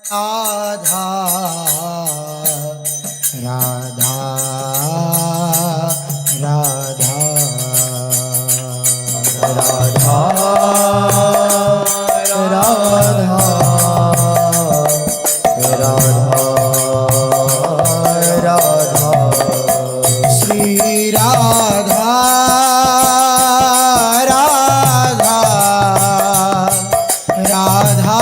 राधा राधा राधा राधा राधा राधा श्री राधा राधा राधा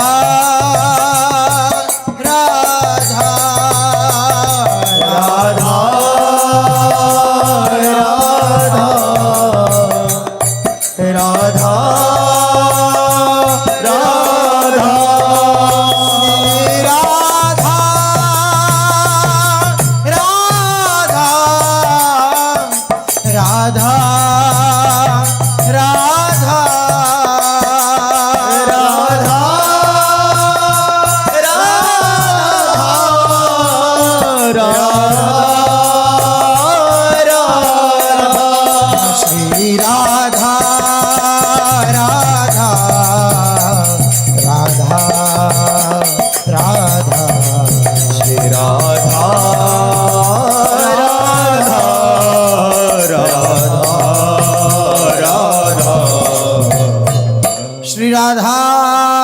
राधा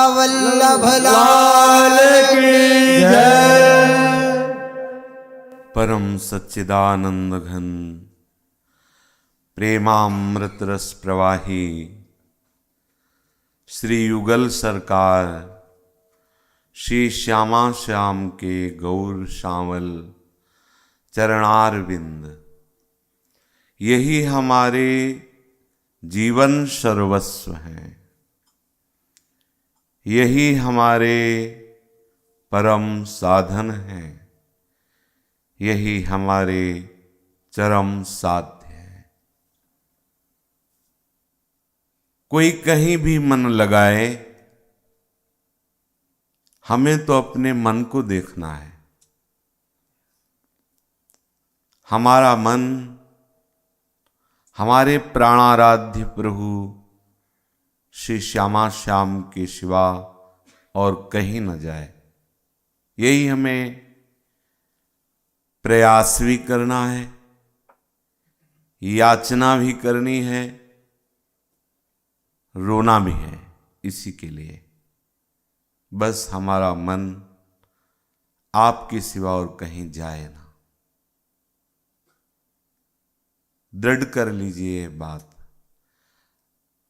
वल्लभ लाल की जय। परम सच्चिदानंद घन प्रेमामृत रस प्रवाही श्री युगल सरकार श्री श्यामा श्याम के गौर श्यामल चरणारविंद, यही हमारे जीवन सर्वस्व हैं। यही हमारे परम साधन हैं। यही हमारे चरम साध्य है। कोई कहीं भी मन लगाए, हमें तो अपने मन को देखना है। हमारा मन हमारे प्राणाराध्य प्रभु श्री श्यामा श्याम के सिवा और कहीं न जाए। यही हमें प्रयास भी करना है, याचना भी करनी है, रोना भी है इसी के लिए। बस हमारा मन आपके सिवा और कहीं जाए ना। दृढ़ कर लीजिए ये बात।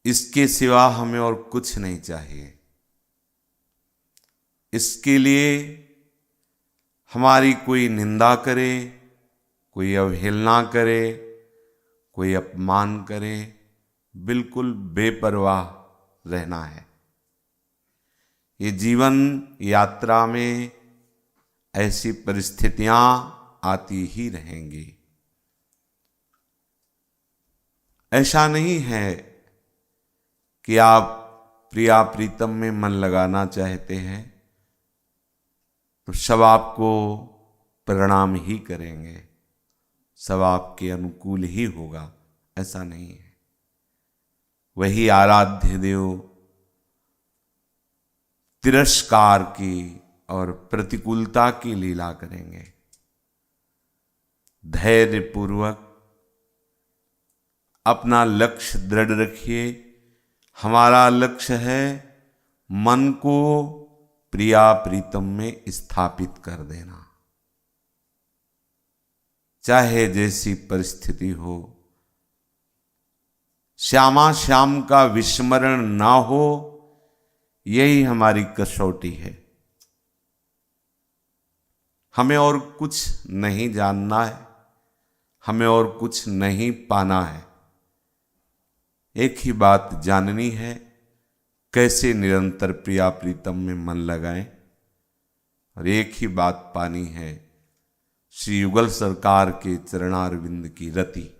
इसके सिवा हमें और कुछ नहीं चाहिए। इसके लिए हमारी कोई निंदा करे, कोई अवहेलना करे, कोई अपमान करे, बिल्कुल बेपरवाह रहना है। ये जीवन यात्रा में ऐसी परिस्थितियां आती ही रहेंगी। ऐसा नहीं है कि आप प्रिया प्रीतम में मन लगाना चाहते हैं तो सब आपको प्रणाम ही करेंगे, सब आपके अनुकूल ही होगा, ऐसा नहीं है। वही आराध्य देव तिरस्कार की और प्रतिकूलता की लीला करेंगे। धैर्य पूर्वक अपना लक्ष्य दृढ़ रखिए। हमारा लक्ष्य है मन को प्रिया प्रीतम में स्थापित कर देना। चाहे जैसी परिस्थिति हो, श्यामा श्याम का विस्मरण ना हो, यही हमारी कसौटी है। हमें और कुछ नहीं जानना है, हमें और कुछ नहीं पाना है। एक ही बात जाननी है, कैसे निरंतर प्रिया प्रीतम में मन लगाएं। और एक ही बात पानी है, श्री युगल सरकार के चरणारविंद की रति।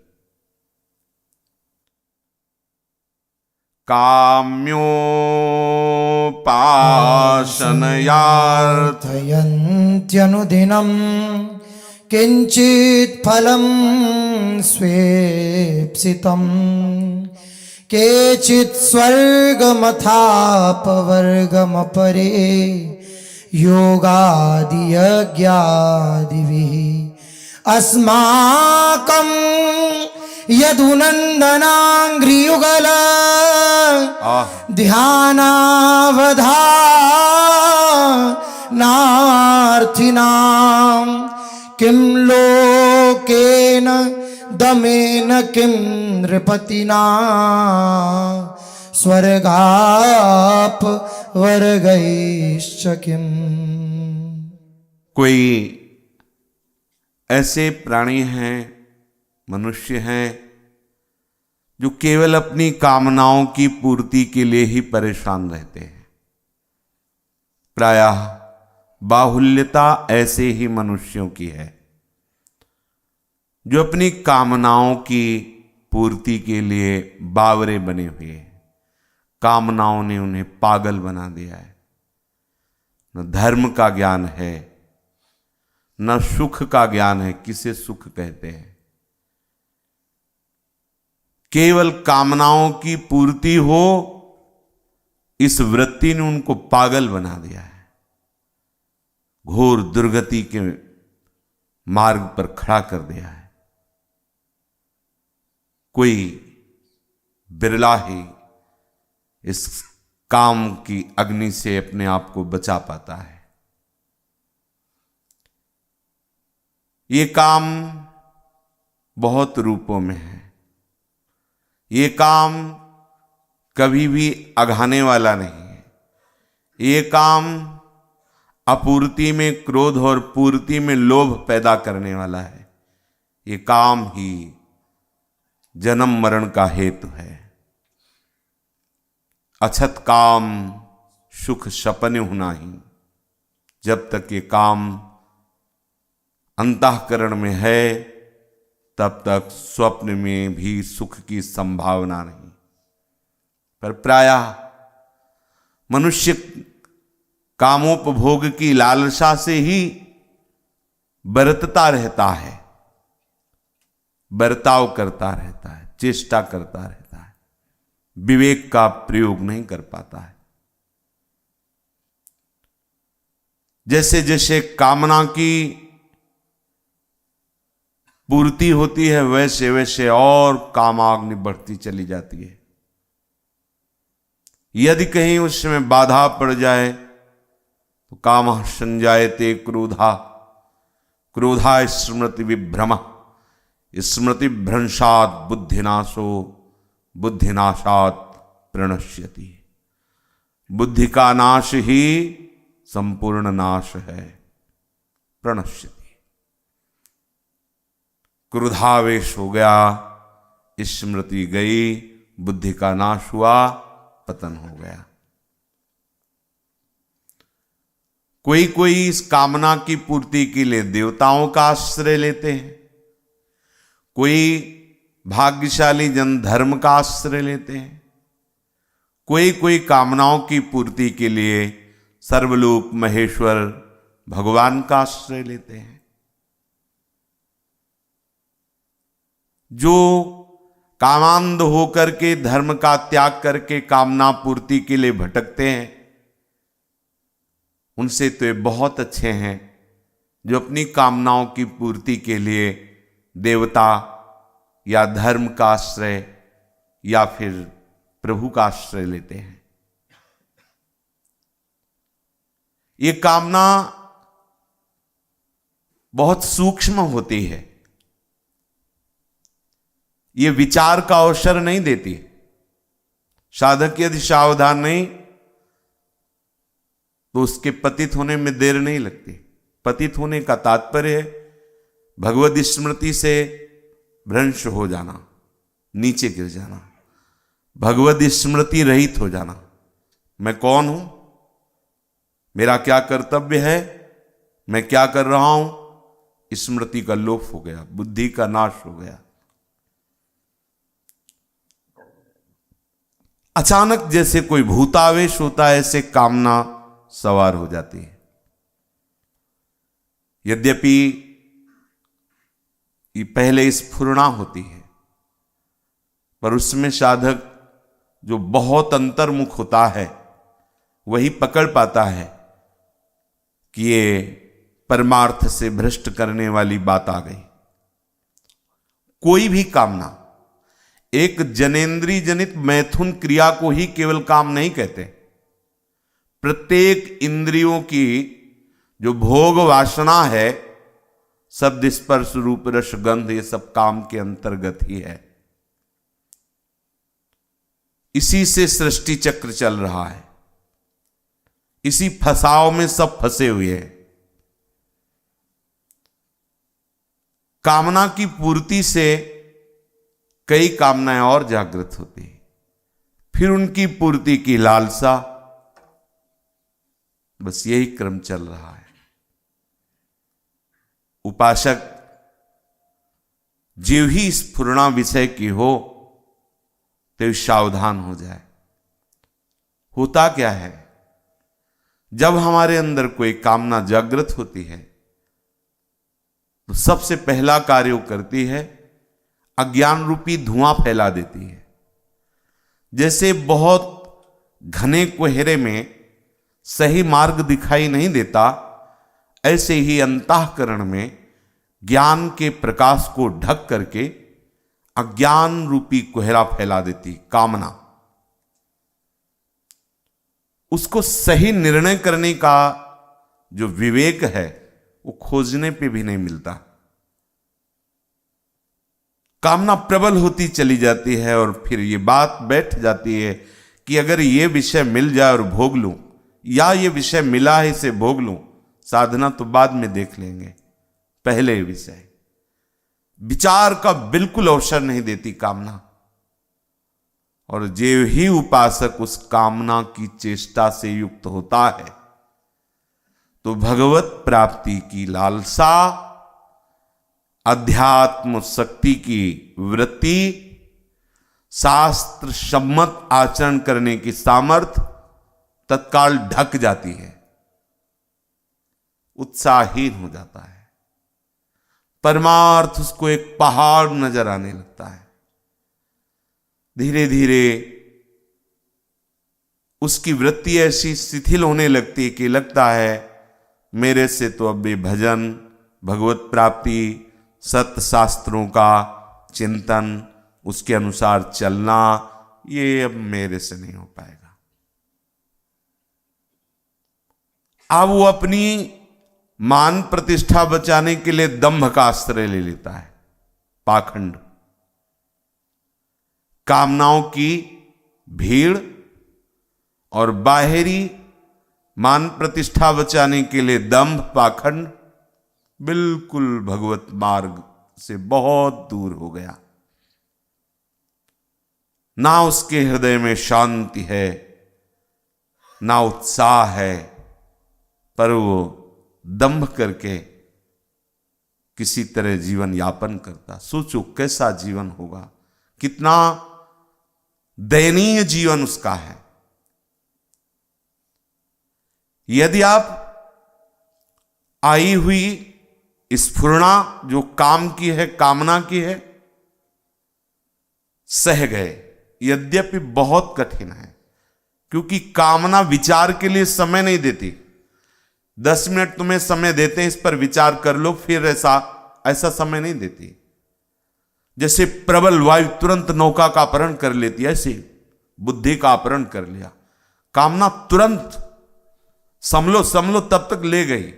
काम्योपासनयार्थयन्त्यनुदिनं किंचित् फलं स्वेप्सितम् केचित् स्वर्गमथापवर्गमपरे योगादियज्ञादिभिः अस्माकं यदुनन्दनाङ्घ्रियुगल ध्यानावधानार्थिनां किं लोकेन दमेन किं नृपतिना स्वर्गाप वर्गैश्च किम्। कोई ऐसे प्राणी हैं, मनुष्य हैं, जो केवल अपनी कामनाओं की पूर्ति के लिए ही परेशान रहते हैं। प्रायः बाहुल्यता ऐसे ही मनुष्यों की है, जो अपनी कामनाओं की पूर्ति के लिए बावरे बने हुए हैं। कामनाओं ने उन्हें पागल बना दिया है। न धर्म का ज्ञान है, न सुख का ज्ञान है। किसे सुख कहते हैं? केवल कामनाओं की पूर्ति हो, इस वृत्ति ने उनको पागल बना दिया है, घोर दुर्गति के मार्ग पर खड़ा कर दिया है। कोई बिरला ही इस काम की अग्नि से अपने आप को बचा पाता है। ये काम बहुत रूपों में है। ये काम कभी भी अघाने वाला नहीं है। ये काम अपूर्ति में क्रोध और पूर्ति में लोभ पैदा करने वाला है। ये काम ही जन्म मरण का हेतु है। अछत काम सुख सपने होना ही। जब तक ये काम अंतःकरण में है, तब तक स्वप्न में भी सुख की संभावना नहीं। पर प्रायः मनुष्य कामोपभोग की लालसा से ही बरतता रहता है, बर्ताव करता रहता है, चेष्टा करता रहता है, विवेक का प्रयोग नहीं कर पाता है। जैसे जैसे कामना की पूर्ति होती है, वैसे वैसे और कामाग्नि बढ़ती चली जाती है। यदि कहीं उसमें बाधा पड़ जाए तो कामः संजायते क्रोधा, क्रोधा स्मृति विभ्रम, स्मृति भ्रंशात बुद्धिनाशो, बुद्धिनाशात प्रणश्यति। बुद्धि का नाश ही संपूर्ण नाश है। प्रणश्यति, क्रोधावेश हो गया, स्मृति गई, बुद्धि का नाश हुआ, पतन हो गया। कोई कोई इस कामना की पूर्ति के लिए देवताओं का आश्रय लेते हैं। कोई भाग्यशाली जन धर्म का आश्रय लेते हैं। कोई कोई कामनाओं की पूर्ति के लिए सर्वलोक महेश्वर भगवान का आश्रय लेते हैं। जो कामांध होकर के धर्म का त्याग करके कामना पूर्ति के लिए भटकते हैं, उनसे तो ये बहुत अच्छे हैं जो अपनी कामनाओं की पूर्ति के लिए देवता या धर्म का आश्रय या फिर प्रभु का आश्रय लेते हैं। ये कामना बहुत सूक्ष्म होती है। ये विचार का अवसर नहीं देती। साधक यदि सावधान नहीं तो उसके पतित होने में देर नहीं लगती। पतित होने का तात्पर्य है भगवद स्मृति से भ्रंश हो जाना, नीचे गिर जाना, भगवद स्मृति रहित हो जाना। मैं कौन हूं, मेरा क्या कर्तव्य है, मैं क्या कर रहा हूं, स्मृति का लोप हो गया, बुद्धि का नाश हो गया। अचानक जैसे कोई भूतावेश होता है, ऐसे कामना सवार हो जाती है। यद्यपि ये पहले स्फुरणा होती है, पर उसमें साधक जो बहुत अंतर्मुख होता है वही पकड़ पाता है कि ये परमार्थ से भ्रष्ट करने वाली बात आ गई। कोई भी कामना, एक जनेंद्रिय जनित मैथुन क्रिया को ही केवल काम नहीं कहते। प्रत्येक इंद्रियों की जो भोग वासना है, शब्द स्पर्श रूप रस गंध, ये सब काम के अंतर्गत ही है। इसी से सृष्टि चक्र चल रहा है, इसी फसाव में सब फंसे हुए हैं। कामना की पूर्ति से कई कामनाएं और जागृत होती है, फिर उनकी पूर्ति की लालसा, बस यही क्रम चल रहा है। उपासक जीव ही स्फुरणा विषय की हो तो सावधान हो जाए। होता क्या है, जब हमारे अंदर कोई कामना जागृत होती है तो सबसे पहला कार्य वो करती है, अज्ञान रूपी धुआं फैला देती है। जैसे बहुत घने कोहरे में सही मार्ग दिखाई नहीं देता, ऐसे ही अंतःकरण में ज्ञान के प्रकाश को ढक करके अज्ञान रूपी कोहरा फैला देती कामना। उसको सही निर्णय करने का जो विवेक है वो खोजने पे भी नहीं मिलता। कामना प्रबल होती चली जाती है और फिर ये बात बैठ जाती है कि अगर ये विषय मिल जाए और भोग लूं, या ये विषय मिला है इसे भोग लूं, साधना तो बाद में देख लेंगे, पहले विषय। विचार का बिल्कुल अवसर नहीं देती कामना। और जो ही उपासक उस कामना की चेष्टा से युक्त होता है तो भगवत प्राप्ति की लालसा, अध्यात्म शक्ति की वृत्ति, शास्त्र सम्मत आचरण करने की सामर्थ्य तत्काल ढक जाती है, उत्साहहीन हो जाता है। परमार्थ उसको एक पहाड़ नजर आने लगता है। धीरे धीरे उसकी वृत्ति ऐसी शिथिल होने लगती है कि लगता है मेरे से तो अब ये भजन, भगवत प्राप्ति, सत्य शास्त्रों का चिंतन, उसके अनुसार चलना, ये अब मेरे से नहीं हो पाएगा। अब वो अपनी मान प्रतिष्ठा बचाने के लिए दंभ का आश्रय ले लेता है, पाखंड। कामनाओं की भीड़ और बाहरी मान प्रतिष्ठा बचाने के लिए दंभ, पाखंड बिल्कुल भगवत मार्ग से बहुत दूर हो गया। ना उसके हृदय में शांति है, ना उत्साह है, पर वो दंभ करके किसी तरह जीवन यापन करता। सोचो कैसा जीवन होगा, कितना दयनीय जीवन उसका है। यदि आप आई हुई स्फुरणा जो काम की है, कामना की है, सह गए, यद्यपि बहुत कठिन है, क्योंकि कामना विचार के लिए समय नहीं देती। 10 मिनट तुम्हें समय देते हैं, इस पर विचार कर लो, फिर ऐसा समय नहीं देती। जैसे प्रबल वायु तुरंत नौका का अपहरण कर लेती है, ऐसे बुद्धि का अपहरण कर लिया। कामना तुरंत संभलो तब तक ले गई।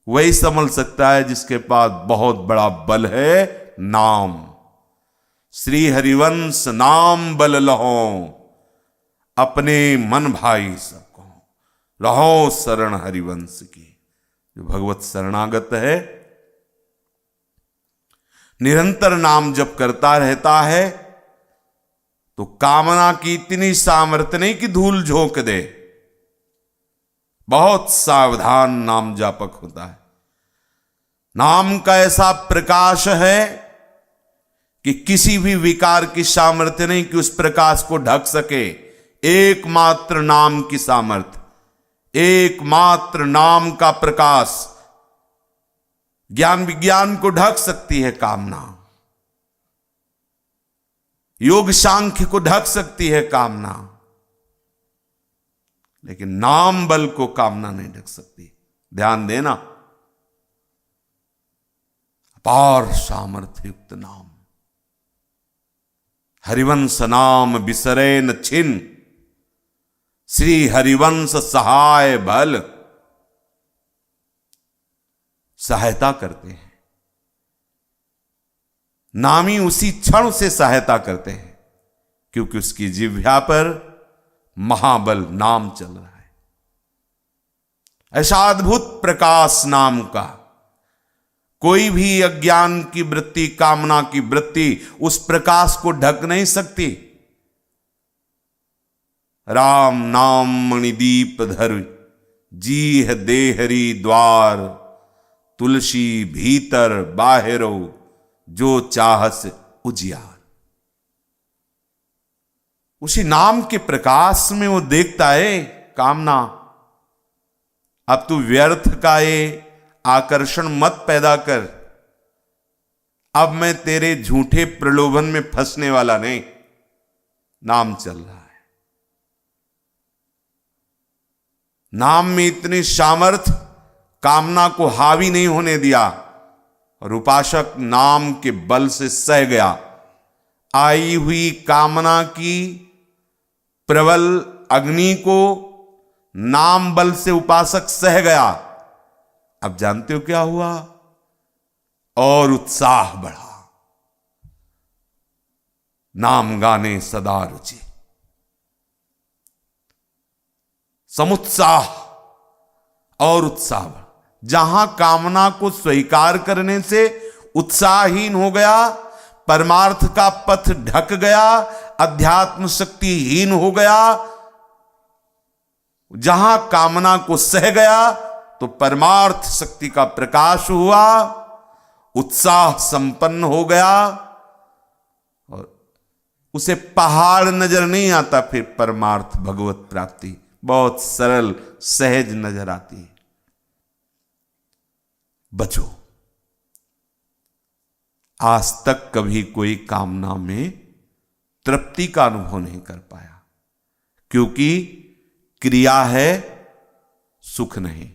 वही संभल सकता है जिसके पास बहुत बड़ा बल है, नाम। श्री हरिवंश नाम बल लहो, अपने मन भाई सबको रहो शरण हरिवंश की। जो भगवत शरणागत है, निरंतर नाम जप करता रहता है, तो कामना की इतनी सामर्थ्य नहीं कि धूल झोंक दे। बहुत सावधान नाम जापक होता है। नाम का ऐसा प्रकाश है कि किसी भी विकार की सामर्थ्य नहीं कि उस प्रकाश को ढक सके। एकमात्र नाम की सामर्थ्य, एकमात्र नाम का प्रकाश ज्ञान विज्ञान को ढक सकती है। कामना योग सांख्य को ढक सकती है। कामना लेकिन नाम बल को कामना नहीं ढक सकती। ध्यान देना, अपार सामर्थ्य युक्त नाम, हरिवंश नाम बिसरे न छिन, श्री हरिवंश सहाय बल। सहायता करते हैं, नामी उसी क्षण से सहायता करते हैं क्योंकि उसकी जिह्वा पर महाबल नाम चल रहा है। ऐसा अद्भुत प्रकाश नाम का, कोई भी अज्ञान की वृत्ति, कामना की वृत्ति उस प्रकाश को ढक नहीं सकती। राम नाम मणिदीप धर, जीह देहरी द्वार, तुलसी भीतर बाहिरो, जो चाहस उजियार। उसी नाम के प्रकाश में वो देखता है कामना, अब तू व्यर्थ का ये आकर्षण मत पैदा कर, अब मैं तेरे झूठे प्रलोभन में फंसने वाला नहीं। नाम चल रहा है, नाम में इतनी सामर्थ, कामना को हावी नहीं होने दिया और उपासक नाम के बल से सह गया। आई हुई कामना की प्रबल अग्नि को नाम बल से उपासक सह गया। अब जानते हो क्या हुआ? और उत्साह बढ़ा, नाम गाने सदा रुचि, समुत्साह और उत्साह। जहां कामना को स्वीकार करने से उत्साहहीन हो गया, परमार्थ का पथ ढक गया, अध्यात्म शक्तिहीन हो गया। जहां कामना को सह गया तो परमार्थ शक्ति का प्रकाश हुआ, उत्साह संपन्न हो गया और उसे पहाड़ नजर नहीं आता। फिर परमार्थ भगवत प्राप्ति बहुत सरल सहज नजर आती है। बचो, आज तक कभी कोई कामना में तृप्ति का अनुभव नहीं कर पाया, क्योंकि क्रिया है, सुख नहीं।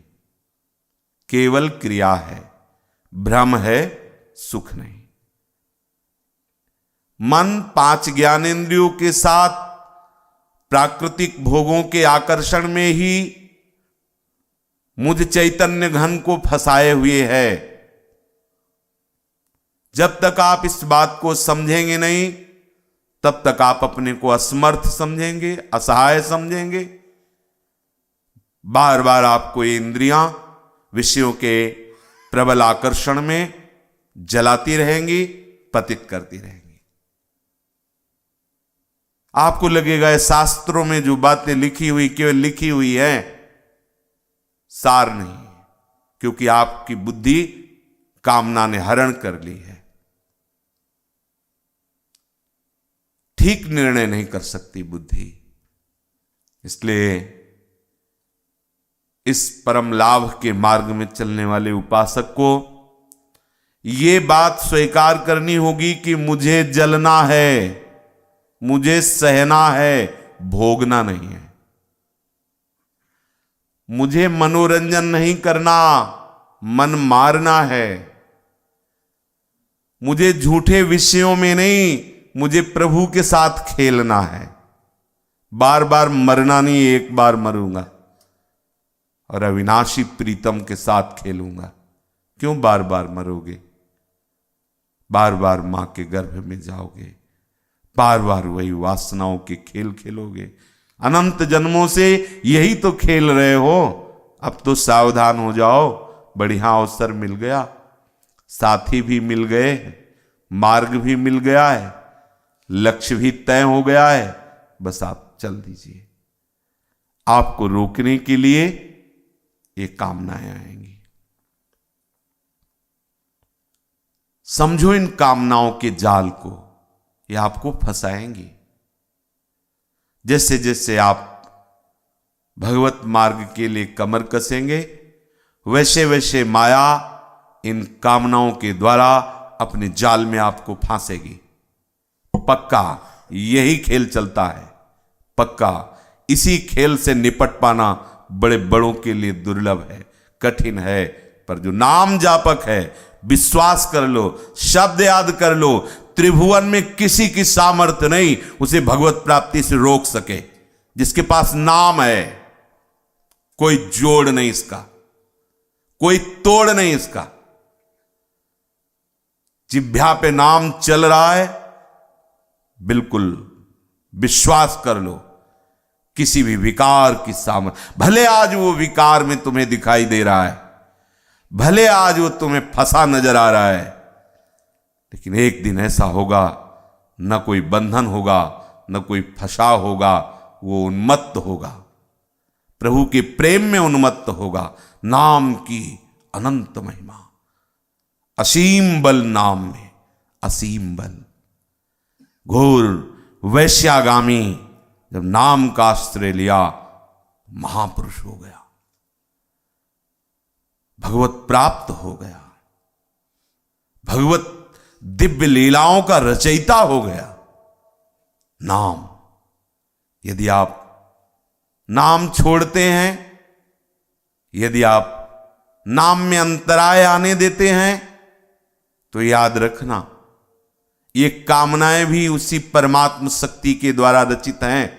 केवल क्रिया है, भ्रम है, सुख नहीं। मन 5 ज्ञानेंद्रियों के साथ प्राकृतिक भोगों के आकर्षण में ही मुझ चैतन्य घन को फंसाए हुए है। जब तक आप इस बात को समझेंगे नहीं, तब तक आप अपने को असमर्थ समझेंगे, असहाय समझेंगे। बार बार आपको ये इंद्रियां विषयों के प्रबल आकर्षण में जलाती रहेंगी, पतित करती रहेंगी। आपको लगेगा शास्त्रों में जो बातें लिखी हुई केवल लिखी हुई है, सार नहीं, क्योंकि आपकी बुद्धि कामना ने हरण कर ली है। ठीक निर्णय नहीं कर सकती बुद्धि। इसलिए इस परम लाभ के मार्ग में चलने वाले उपासक को यह बात स्वीकार करनी होगी कि मुझे जलना है, मुझे सहना है, भोगना नहीं है। मुझे मनोरंजन नहीं करना, मन मारना है। मुझे झूठे विषयों में नहीं, मुझे प्रभु के साथ खेलना है। बार बार मरना नहीं, एक बार मरूंगा और अविनाशी प्रीतम के साथ खेलूंगा। क्यों बार बार मरोगे? बार बार मां के गर्भ में जाओगे, बार बार वही वासनाओं के खेल खेलोगे। अनंत जन्मों से यही तो खेल रहे हो। अब तो सावधान हो जाओ, बढ़िया अवसर मिल गया, साथी भी मिल गए, मार्ग भी मिल गया है, लक्ष्य भी तय हो गया है, बस आप चल दीजिए। आपको रोकने के लिए ये कामनाएं आएंगी। समझो इन कामनाओं के जाल को, ये आपको फंसाएंगी। जैसे जैसे आप भगवत मार्ग के लिए कमर कसेंगे, वैसे वैसे माया इन कामनाओं के द्वारा अपने जाल में आपको फांसेगी। पक्का यही खेल चलता है, पक्का इसी खेल से निपट पाना बड़े बड़ों के लिए दुर्लभ है, कठिन है। पर जो नाम जापक है, विश्वास कर लो, शब्द याद कर लो, त्रिभुवन में किसी की सामर्थ्य नहीं उसे भगवत प्राप्ति से रोक सके। जिसके पास नाम है, कोई जोड़ नहीं इसका, कोई तोड़ नहीं इसका। जिह्वा पे नाम चल रहा है, बिल्कुल विश्वास कर लो, किसी भी विकार की सामर्थ्य, भले आज वो विकार में तुम्हें दिखाई दे रहा है, भले आज वो तुम्हें फंसा नजर आ रहा है, लेकिन एक दिन ऐसा होगा, न कोई बंधन होगा, न कोई फंसा होगा, वो उन्मत्त होगा, प्रभु के प्रेम में उन्मत्त होगा। नाम की अनंत महिमा, असीम बल नाम में, असीम बल। घोर वैश्यागामी जब नाम का आश्रय लिया, महापुरुष हो गया, भगवत प्राप्त हो गया, भगवत दिव्य लीलाओं का रचयिता हो गया। नाम, यदि आप नाम छोड़ते हैं, यदि आप नाम में अंतराय आने देते हैं, तो याद रखना ये कामनाएं भी उसी परमात्म शक्ति के द्वारा रचित हैं।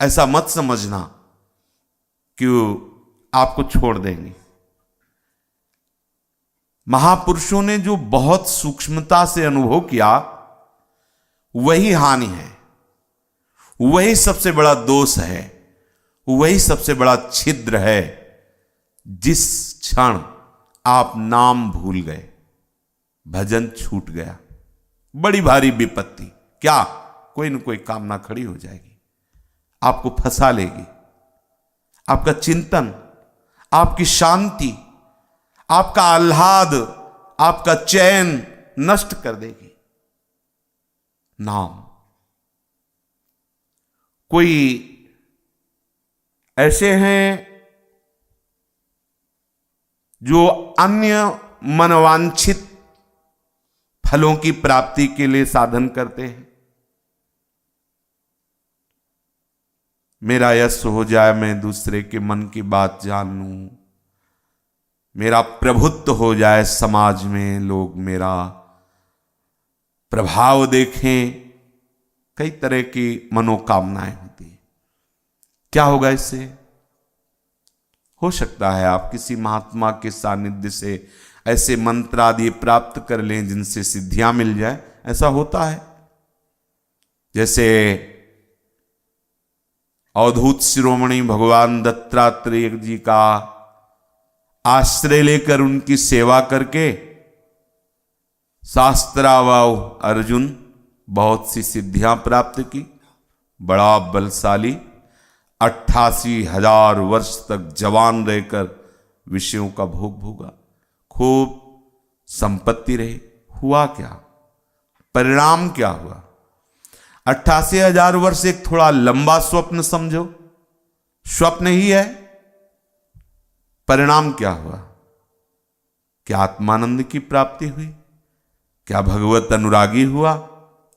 ऐसा मत समझना कि वो आपको छोड़ देंगे। महापुरुषों ने जो बहुत सूक्ष्मता से अनुभव किया, वही हानि है, वही सबसे बड़ा दोष है, वही सबसे बड़ा छिद्र है। जिस क्षण आप नाम भूल गए, भजन छूट गया, बड़ी भारी विपत्ति। क्या? कोई न कोई कामना खड़ी हो जाएगी, आपको फंसा लेगी, आपका चिंतन, आपकी शांति, आपका आह्लाद, आपका चैन नष्ट कर देगी। नाम, कोई ऐसे हैं जो अन्य मनवांछित फलों की प्राप्ति के लिए साधन करते हैं। मेरा यश हो जाए, मैं दूसरे के मन की बात जान लूं, मेरा प्रभुत्व हो जाए समाज में, लोग मेरा प्रभाव देखें, कई तरह की मनोकामनाएं होती हैं। क्या होगा इससे? हो सकता है आप किसी महात्मा के सानिध्य से ऐसे मंत्र आदि प्राप्त कर लें जिनसे सिद्धियां मिल जाए। ऐसा होता है। जैसे अवधूत शिरोमणि भगवान दत्तात्रेय जी का आश्रय लेकर उनकी सेवा करके शास्त्रावाव अर्जुन बहुत सी सिद्धियां प्राप्त की। बड़ा बलशाली, 88,000 वर्ष तक जवान रहकर विषयों का भोग भोगा, खूब संपत्ति रही। हुआ क्या? परिणाम क्या हुआ? 88,000 वर्ष एक थोड़ा लंबा स्वप्न समझो, स्वप्न ही है। परिणाम क्या हुआ? क्या आत्मानंद की प्राप्ति हुई? क्या भगवत अनुरागी हुआ?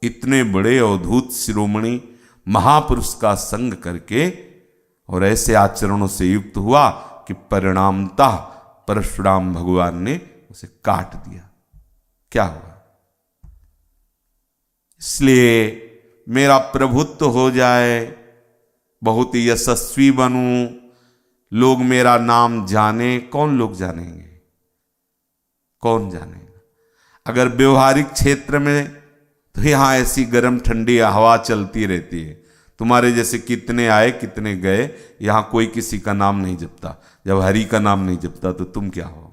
इतने बड़े अवधूत शिरोमणि महापुरुष का संग करके और ऐसे आचरणों से युक्त हुआ कि परिणामतः परशुराम भगवान ने उसे काट दिया। क्या हुआ? इसलिए मेरा प्रभुत्व हो जाए, बहुत ही यशस्वी बनूं, लोग मेरा नाम जाने। कौन लोग जानेंगे? कौन जानेगा? अगर व्यवहारिक क्षेत्र में तो यहां ऐसी गर्म ठंडी हवा चलती रहती है, तुम्हारे जैसे कितने आए कितने गए, यहां कोई किसी का नाम नहीं जपता। जब हरि का नाम नहीं जपता तो तुम क्या हो?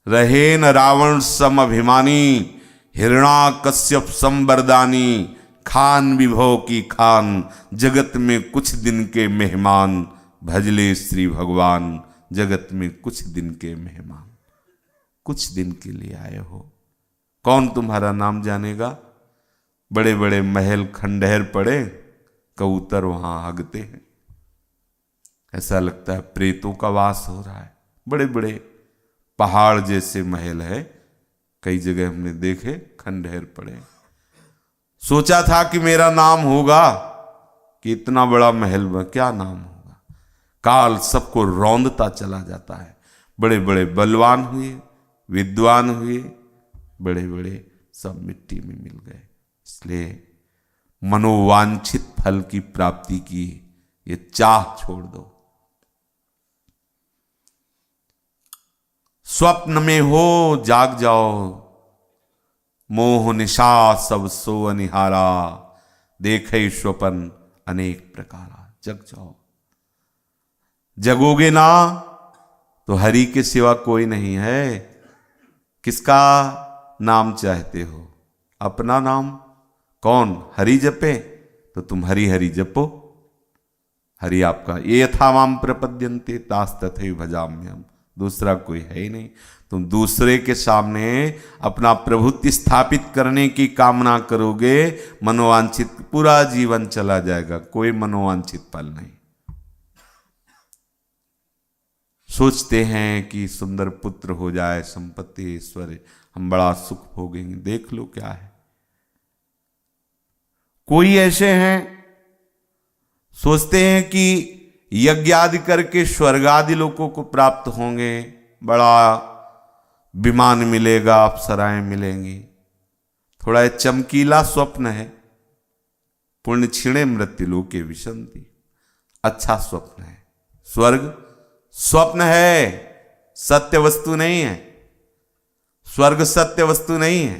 रहे न रावण सम अभिमानी, हिरणाकश्यप संबरदानी, खान विभव की खान, जगत में कुछ दिन के मेहमान, भजले श्री भगवान, जगत में कुछ दिन के मेहमान। कुछ दिन के लिए आए हो, कौन तुम्हारा नाम जानेगा? बड़े बड़े महल खंडहर पड़े, कबूतर वहां हगते हैं, ऐसा लगता है प्रेतों का वास हो रहा है। बड़े बड़े पहाड़ जैसे महल है, कई जगह हमने देखे, खंडहर पड़े। सोचा था कि मेरा नाम होगा, कि इतना बड़ा महल में क्या नाम होगा। काल सबको रौंदता चला जाता है। बड़े बड़े बलवान हुए, विद्वान हुए, बड़े बड़े सब मिट्टी में मिल गए। इसलिए मनोवांछित फल की प्राप्ति की ये चाह छोड़ दो। स्वप्न में हो जाग जाओ, मोह निशा सब सो अनिहारा, देखे स्वपन अनेक प्रकारा। जग जाओ। जगोगे ना तो हरि के सिवा कोई नहीं है। किसका नाम चाहते हो? अपना नाम। कौन हरि जपे तो तुम हरि हरि जपो। हरि आपका। ये यथा माम प्रपद्यन्ते तास तथैव भजाम्यहम्। दूसरा कोई है ही नहीं। तुम दूसरे के सामने अपना प्रभुत्व स्थापित करने की कामना करोगे, मनोवांछित पूरा जीवन चला जाएगा, कोई मनोवांछित फल नहीं। सोचते हैं कि सुंदर पुत्र हो जाए, संपत्ति ऐश्वर्य, हम बड़ा सुख भोगेंगे। देख लो क्या है। कोई ऐसे हैं सोचते हैं कि यज्ञ आदि करके स्वर्ग आदि लोगों को प्राप्त होंगे, बड़ा विमान मिलेगा, अप्सराएं मिलेंगी। थोड़ा चमकीला स्वप्न है। पुण्य क्षीणे मृत्यु लोके विशंति। अच्छा स्वप्न है। स्वर्ग स्वप्न है, सत्य वस्तु नहीं है। स्वर्ग सत्य वस्तु नहीं है,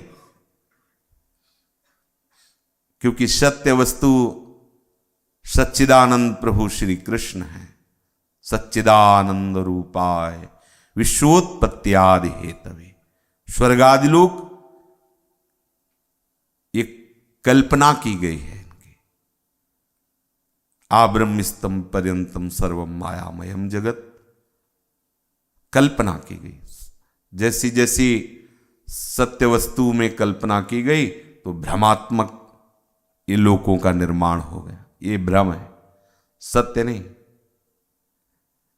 क्योंकि सत्य वस्तु सच्चिदानंद प्रभु श्री कृष्ण है। सच्चिदानंद रूपाय विश्वोत्पत्त्यादि हेतवे। स्वर्गादि लोक ये कल्पना की गई है इनकी। आब्रह्मस्तम पर्यंतम सर्वम मायामयम जगत, कल्पना की गई। जैसी जैसी सत्य वस्तु में कल्पना की गई तो भ्रमात्मक ये लोकों का निर्माण हो गया। ये भ्रम है, सत्य नहीं।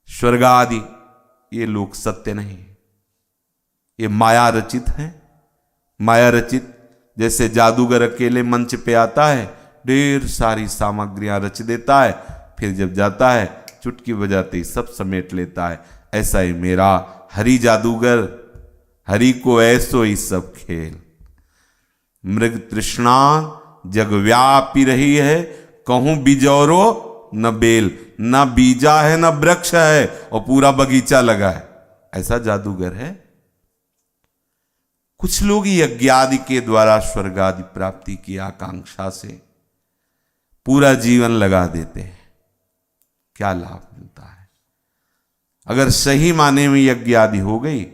स्वर्ग आदि ये लोक सत्य नहीं, ये माया रचित है। माया रचित, जैसे जादूगर अकेले मंच पे आता है, ढेर सारी सामग्रियां रच देता है, फिर जब जाता है चुटकी बजाते ही सब समेट लेता है। ऐसा ही मेरा हरि जादूगर, हरि को ऐसो ही सब खेल। मृग तृष्णा जग व्यापी रही है, कहूं बिजौरो न बेल, न बीजा है न वृक्ष है, और पूरा बगीचा लगा है। ऐसा जादूगर है। कुछ लोग यज्ञ आदि के द्वारा स्वर्ग आदि प्राप्ति की आकांक्षा से पूरा जीवन लगा देते हैं। क्या लाभ मिलता है? अगर सही माने में यज्ञ आदि हो गई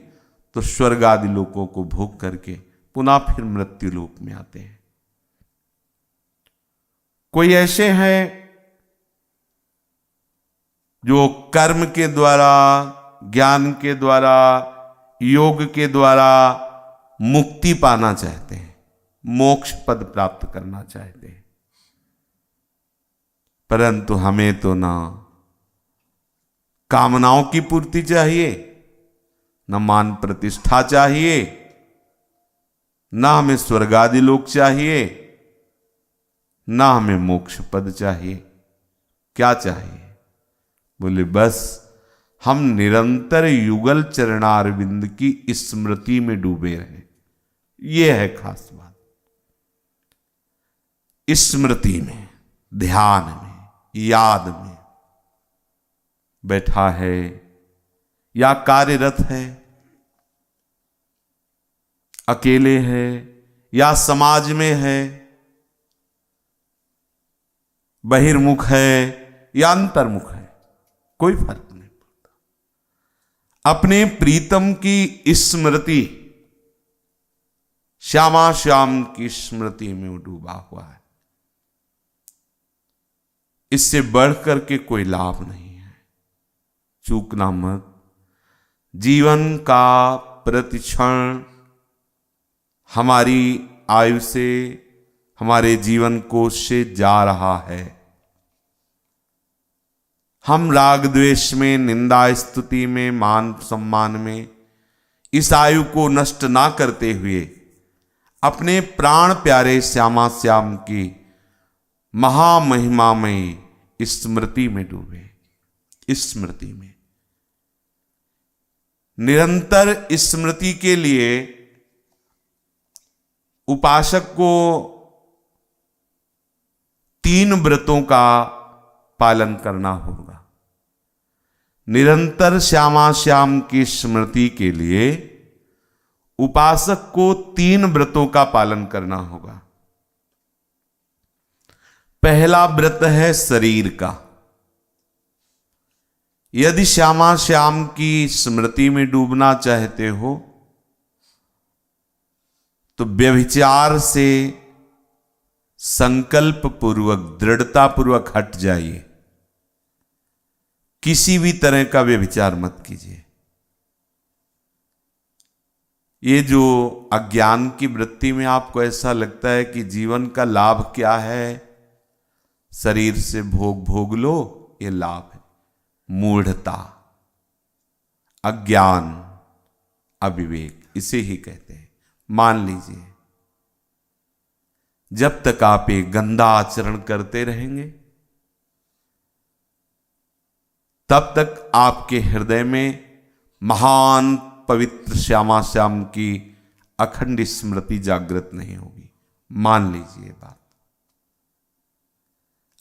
तो स्वर्ग आदि लोकों को भोग करके पुनः फिर मृत्यु लोक में आते हैं। कोई ऐसे हैं जो कर्म के द्वारा, ज्ञान के द्वारा, योग के द्वारा मुक्ति पाना चाहते हैं, मोक्ष पद प्राप्त करना चाहते हैं। परंतु हमें तो ना कामनाओं की पूर्ति चाहिए, न मान प्रतिष्ठा चाहिए, न हमें स्वर्गादि लोक चाहिए, ना हमें मोक्ष पद चाहिए। क्या चाहिए? बोले बस हम निरंतर युगल चरणारविंद की स्मृति में डूबे रहे। ये है खास बात। स्मृति में, ध्यान में, याद में बैठा है या कार्यरत है, अकेले है या समाज में है, बहिर्मुख है या अंतर्मुख है, कोई फर्क नहीं पड़ता। अपने प्रीतम की स्मृति, श्यामा श्याम की स्मृति में डूबा हुआ है। इससे बढ़कर के कोई लाभ नहीं है। चूकना मत। जीवन का प्रतिक्षण हमारी आयु से, हमारे जीवन कोश से जा रहा है। हम राग द्वेष में, निंदा स्तुति में, मान सम्मान में इस आयु को नष्ट ना करते हुए अपने प्राण प्यारे श्यामा श्याम की महामहिमामयी स्मृति में डूबे। स्मृति में निरंतर स्मृति के लिए उपासक को 3 व्रतों का पालन करना होगा। निरंतर श्यामा श्याम की स्मृति के लिए उपासक को 3 व्रतों का पालन करना होगा। पहला व्रत है शरीर का। यदि श्यामा श्याम की स्मृति में डूबना चाहते हो तो व्यभिचार से संकल्प पूर्वक, दृढ़ता पूर्वक हट जाइए। किसी भी तरह का व्यभिचार मत कीजिए। ये जो अज्ञान की वृत्ति में आपको ऐसा लगता है कि जीवन का लाभ क्या है, शरीर से भोग भोग लो, ये लाभ है। मूढ़ता, अज्ञान, अविवेक, इसे ही कहते हैं। मान लीजिए जब तक आप एक गंदा आचरण करते रहेंगे तब तक आपके हृदय में महान पवित्र श्यामा श्याम की अखंड स्मृति जागृत नहीं होगी। मान लीजिए बात।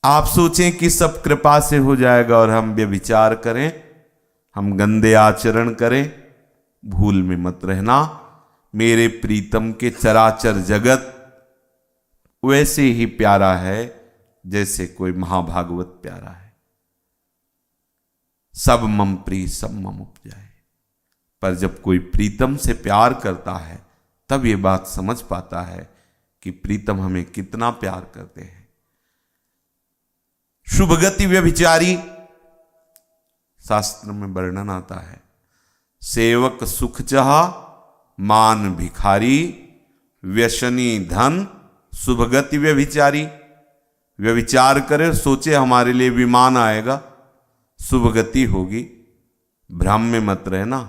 आप सोचें कि सब कृपा से हो जाएगा और हम व्यभिचार करें, हम गंदे आचरण करें। भूल में मत रहना। मेरे प्रीतम के चराचर जगत वैसे ही प्यारा है जैसे कोई महाभागवत प्यारा है। सब मम प्रिय सब मम उपजाए। पर जब कोई प्रीतम से प्यार करता है तब ये बात समझ पाता है कि प्रीतम हमें कितना प्यार करते हैं। शुभगति व्यभिचारी, शास्त्र में वर्णन आता है, सेवक सुख चाहा मान भिखारी, व्यसनी धन शुभगति व्यभिचारी। व्यभिचार करे, सोचे हमारे लिए विमान आएगा, शुभगति होगी। भ्रम में मत रहना,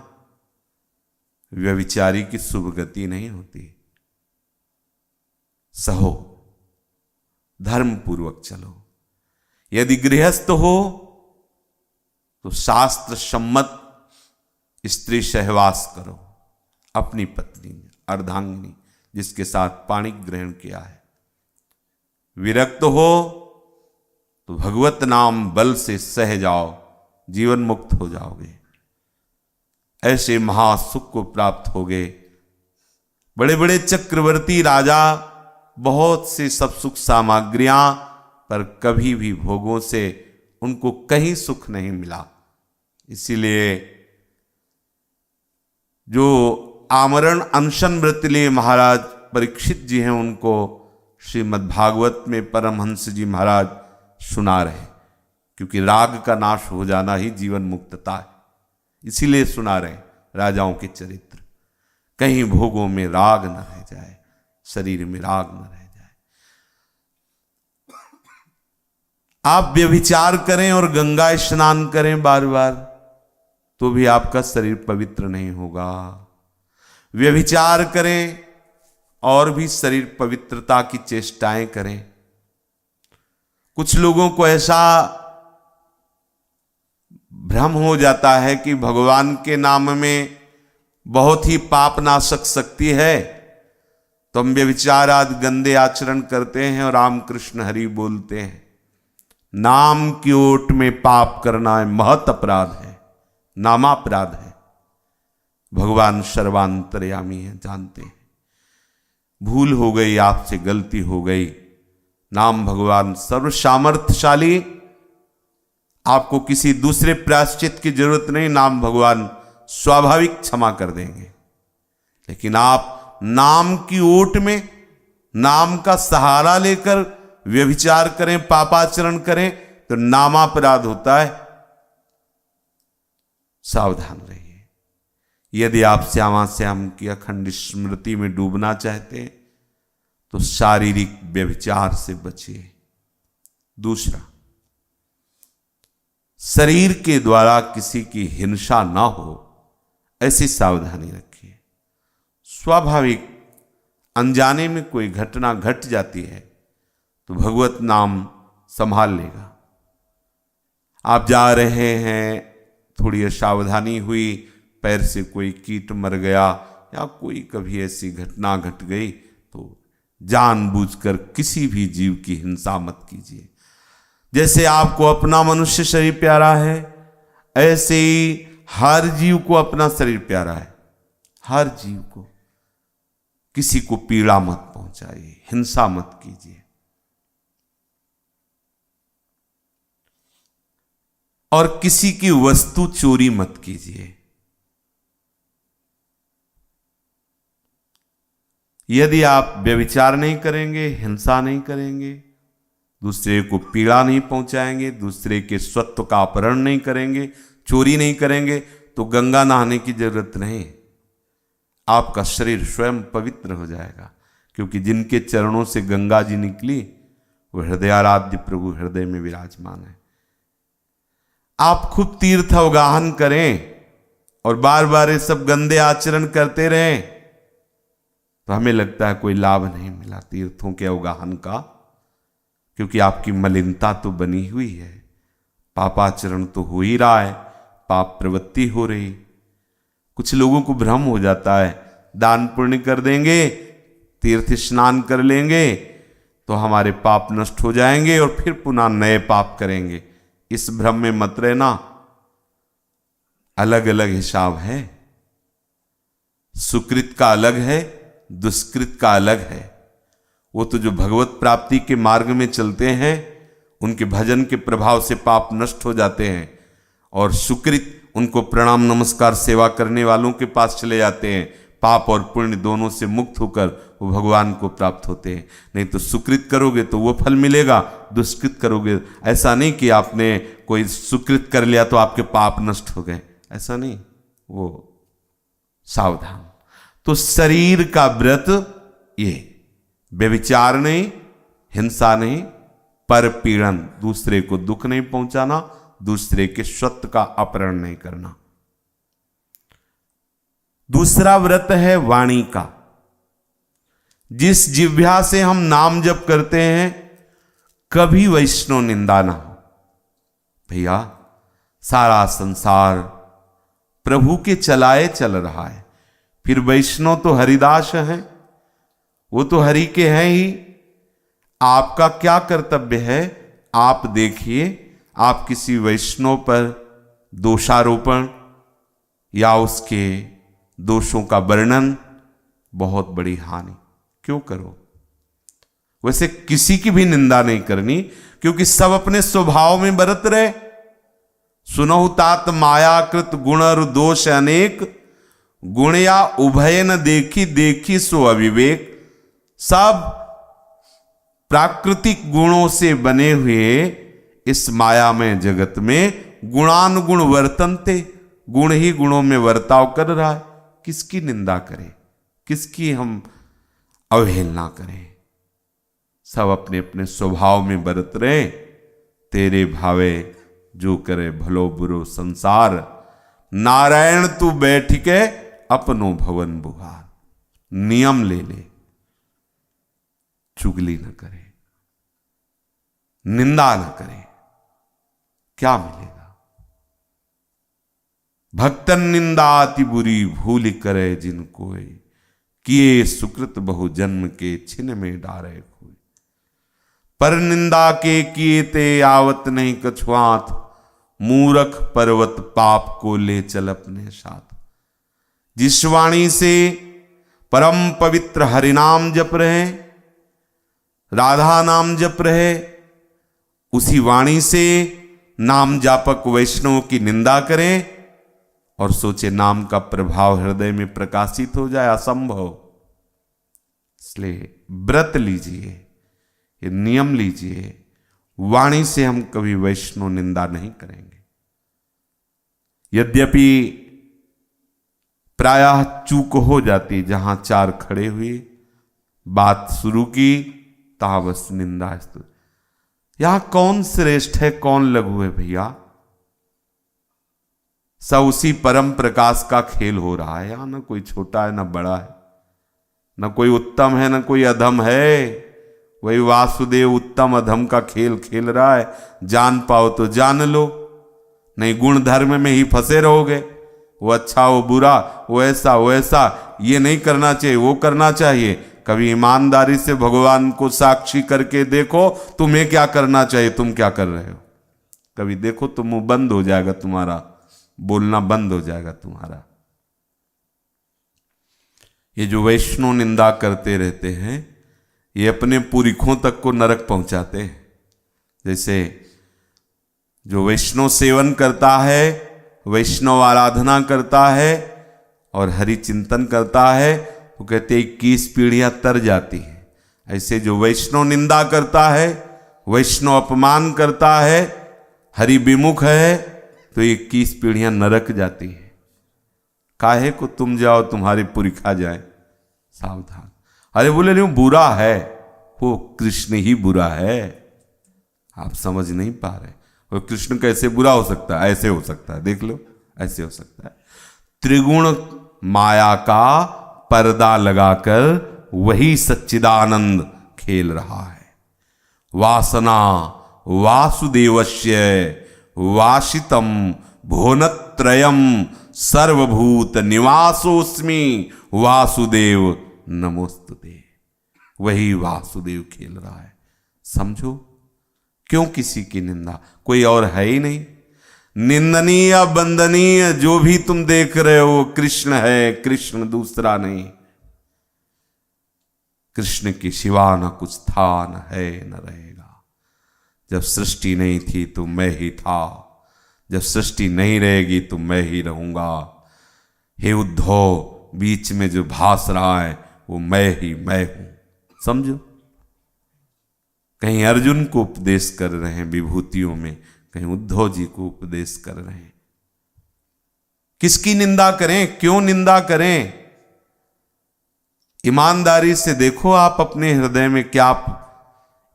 व्यभिचारी की शुभगति नहीं होती। सहो, धर्म पूर्वक चलो। यदि गृहस्थ हो तो शास्त्र सम्मत स्त्री सहवास करो, अपनी पत्नी अर्धांगिनी जिसके साथ पाणी ग्रहण किया है। विरक्त हो तो भगवत नाम बल से सह जाओ, जीवन मुक्त हो जाओगे। ऐसे महासुख को प्राप्त होगे। बड़े बड़े चक्रवर्ती राजा बहुत से सब सुख सामग्रियां, पर कभी भी भोगों से उनको कहीं सुख नहीं मिला। इसीलिए जो आमरण अनशन व्रत लिए महाराज परीक्षित जी हैं, उनको श्रीमद् भागवत में परमहंस जी महाराज सुना रहे, क्योंकि राग का नाश हो जाना ही जीवन मुक्तता है। इसीलिए सुना रहे राजाओं के चरित्र, कहीं भोगों में राग न रह जाए, शरीर में राग न रह जाए। आप व्यभिचार करें और गंगा स्नान करें बार बार तो भी आपका शरीर पवित्र नहीं होगा। व्यभिचार करें और भी शरीर पवित्रता की चेष्टाएं करें। कुछ लोगों को ऐसा भ्रम हो जाता है कि भगवान के नाम में बहुत ही पाप नाशक शक्ति है, तो हम व्यभिचार आदि गंदे आचरण करते हैं और राम कृष्ण हरि बोलते हैं। नाम की ओट में पाप करना है, महत अपराध है, नामापराध है। भगवान सर्वांतर्यामी है, जानते हैं। भूल हो गई, आपसे गलती हो गई। नाम भगवान सर्व सामर्थ्यशाली, आपको किसी दूसरे प्रायश्चित की जरूरत नहीं। नाम भगवान स्वाभाविक क्षमा कर देंगे। लेकिन आप नाम की ओट में, नाम का सहारा लेकर व्यभिचार करें, पापाचरण करें तो नामापराध होता है। सावधान रहिए। यदि आप श्यामा श्याम की अखंड स्मृति में डूबना चाहते हैं तो शारीरिक व्यभिचार से बचिए। दूसरा, शरीर के द्वारा किसी की हिंसा ना हो, ऐसी सावधानी रखिए। स्वाभाविक अनजाने में कोई घटना घट जाती है तो भगवत नाम संभाल लेगा। आप जा रहे हैं, थोड़ी असावधानी हुई, पैर से कोई कीट मर गया या कोई कभी ऐसी घटना घट गई, तो जानबूझकर किसी भी जीव की हिंसा मत कीजिए। जैसे आपको अपना मनुष्य शरीर प्यारा है, ऐसे ही हर जीव को अपना शरीर प्यारा है। हर जीव को, किसी को पीड़ा मत पहुंचाइए, हिंसा मत कीजिए। और किसी की वस्तु चोरी मत कीजिए। यदि आप व्यभिचार नहीं करेंगे, हिंसा नहीं करेंगे, दूसरे को पीड़ा नहीं पहुंचाएंगे, दूसरे के स्वत्व का अपहरण नहीं करेंगे, चोरी नहीं करेंगे, तो गंगा नहाने की जरूरत नहीं। आपका शरीर स्वयं पवित्र हो जाएगा, क्योंकि जिनके चरणों से गंगा जी निकली वो हृदयाराध्य प्रभु हृदय में विराजमान है। आप खूब तीर्थ अवगाहन करें और बार बार ये सब गंदे आचरण करते रहें, तो हमें लगता है कोई लाभ नहीं मिला तीर्थों के अवगाहन का, क्योंकि आपकी मलिनता तो बनी हुई है, पापाचरण तो हो ही रहा है, पाप प्रवृत्ति हो रही। कुछ लोगों को भ्रम हो जाता है, दान पुण्य कर देंगे, तीर्थ स्नान कर लेंगे तो हमारे पाप नष्ट हो जाएंगे और फिर पुनः नए पाप करेंगे। इस भ्रम में मत रहना। अलग अलग हिसाब है, सुकृत का अलग है, दुष्कृत का अलग है। वो तो जो भगवत प्राप्ति के मार्ग में चलते हैं उनके भजन के प्रभाव से पाप नष्ट हो जाते हैं, और सुकृत उनको प्रणाम नमस्कार सेवा करने वालों के पास चले जाते हैं, पाप और पुण्य दोनों से मुक्त होकर वो भगवान को प्राप्त होते हैं। नहीं तो सुकृत करोगे तो वो फल मिलेगा, दुष्कृत करोगे, ऐसा नहीं कि आपने कोई सुकृत कर लिया तो आपके पाप नष्ट हो गए, ऐसा नहीं। वो सावधान। तो शरीर का व्रत ये व्यभिचार नहीं, हिंसा नहीं, पर पीड़न, दूसरे को दुख नहीं पहुंचाना, दूसरे के स्वत्व का अपहरण नहीं करना। दूसरा व्रत है वाणी का। जिस जिह्वा से हम नाम जप करते हैं कभी वैष्णव निंदा ना हो। भैया सारा संसार प्रभु के चलाए चल रहा है, फिर वैष्णव तो हरिदास हैं, वो तो हरि के हैं ही। आपका क्या कर्तव्य है, आप देखिए, आप किसी वैष्णव पर दोषारोपण या उसके दोषों का वर्णन, बहुत बड़ी हानि क्यों करो। वैसे किसी की भी निंदा नहीं करनी, क्योंकि सब अपने स्वभाव में बरत रहे। सुनहु तात मायाकृत गुण और दोष अनेक, गुण या उभय न देखी, देखी सो अविवेक। सब प्राकृतिक गुणों से बने हुए इस मायामय जगत में गुणानुगुण वर्तनते, गुण ही गुणों में वर्ताव कर रहा है। किसकी निंदा करें, किसकी हम अवहेलना करें। सब अपने अपने स्वभाव में बरत रहे। तेरे भावे जो करे भलो बुरो संसार, नारायण तू बैठ के अपनो भवन बुहार। नियम ले ले, चुगली न करे, निंदा न करे, क्या मिलेगा। भक्तन निंदा अति बुरी, भूल करे जिन कोय, किए सुकृत बहु जन्म के छिन में डारे कोई। पर निंदा के किए ते आवत नहीं कछुआत, मूरख पर्वत पाप को ले चल अपने साथ। जिस वाणी से परम पवित्र हरिनाम जप रहे, राधा नाम जप रहे, उसी वाणी से नाम जापक वैष्णव की निंदा करें और सोचे नाम का प्रभाव हृदय में प्रकाशित हो जाए, असंभव। इसलिए व्रत लीजिए, ये नियम लीजिए, वाणी से हम कभी वैष्णव निंदा नहीं करेंगे। यद्यपि प्रायः चूक हो जाती, जहां चार खड़े हुए बात शुरू की तहां बस निंदा स्तुति। यहां कौन श्रेष्ठ है कौन लघु है भैया, सब उसी परम प्रकाश का खेल हो रहा है। यहां ना कोई छोटा है ना बड़ा है, ना कोई उत्तम है ना कोई अधम है। वही वासुदेव उत्तम अधम का खेल खेल रहा है। जान पाओ तो जान लो, नहीं गुण धर्म में ही फंसे रहोगे। वो अच्छा वो बुरा, वो ऐसा, ये नहीं करना चाहिए, वो करना चाहिए। कभी ईमानदारी से भगवान को साक्षी करके देखो तुम्हें क्या करना चाहिए, तुम क्या कर रहे हो। कभी देखो तो मुंह बंद हो जाएगा तुम्हारा, बोलना बंद हो जाएगा तुम्हारा। ये जो वैष्णव निंदा करते रहते हैं, ये अपने पुरखों तक को नरक पहुंचाते हैं। जैसे जो वैष्णव सेवन करता है, वैष्णव आराधना करता है और हरि चिंतन करता है, तो कहते 21 पीढ़ियां तर जाती हैं। ऐसे जो वैष्णव निंदा करता है, वैष्णव अपमान करता है, हरि विमुख है, तो 21 पीढ़ियां नरक जाती है। काहे को तुम जाओ तुम्हारे पुरखा जाए, सावधान। अरे बोले नहीं बुरा है, वो कृष्ण ही बुरा है। आप समझ नहीं पा रहे, वो कृष्ण कैसे बुरा हो सकता है? ऐसे हो सकता है, देख लो, ऐसे हो सकता है। त्रिगुण माया का पर्दा लगाकर वही सच्चिदानंद खेल रहा है। वासना वासुदेवस्य वासितम भुवनत्रयम सर्वभूत निवासोस्मि वासुदेव नमोस्तुते। वही वासुदेव खेल रहा है। समझो, क्यों किसी की निंदा? कोई और है ही नहीं। निंदनीय वंदनीय जो भी तुम देख रहे हो कृष्ण है, कृष्ण दूसरा नहीं। कृष्ण के सिवा न कुछ था, न है, न रहेगा। जब सृष्टि नहीं थी तो मैं ही था, जब सृष्टि नहीं रहेगी तो मैं ही रहूंगा। हे उद्धव, बीच में जो भास रहा है वो मैं ही मैं हूं। समझो, कहीं अर्जुन को उपदेश कर रहे हैं विभूतियों में, कहीं उद्धव जी को उपदेश कर रहे हैं। किसकी निंदा करें, क्यों निंदा करें? ईमानदारी से देखो आप अपने हृदय में, क्या आप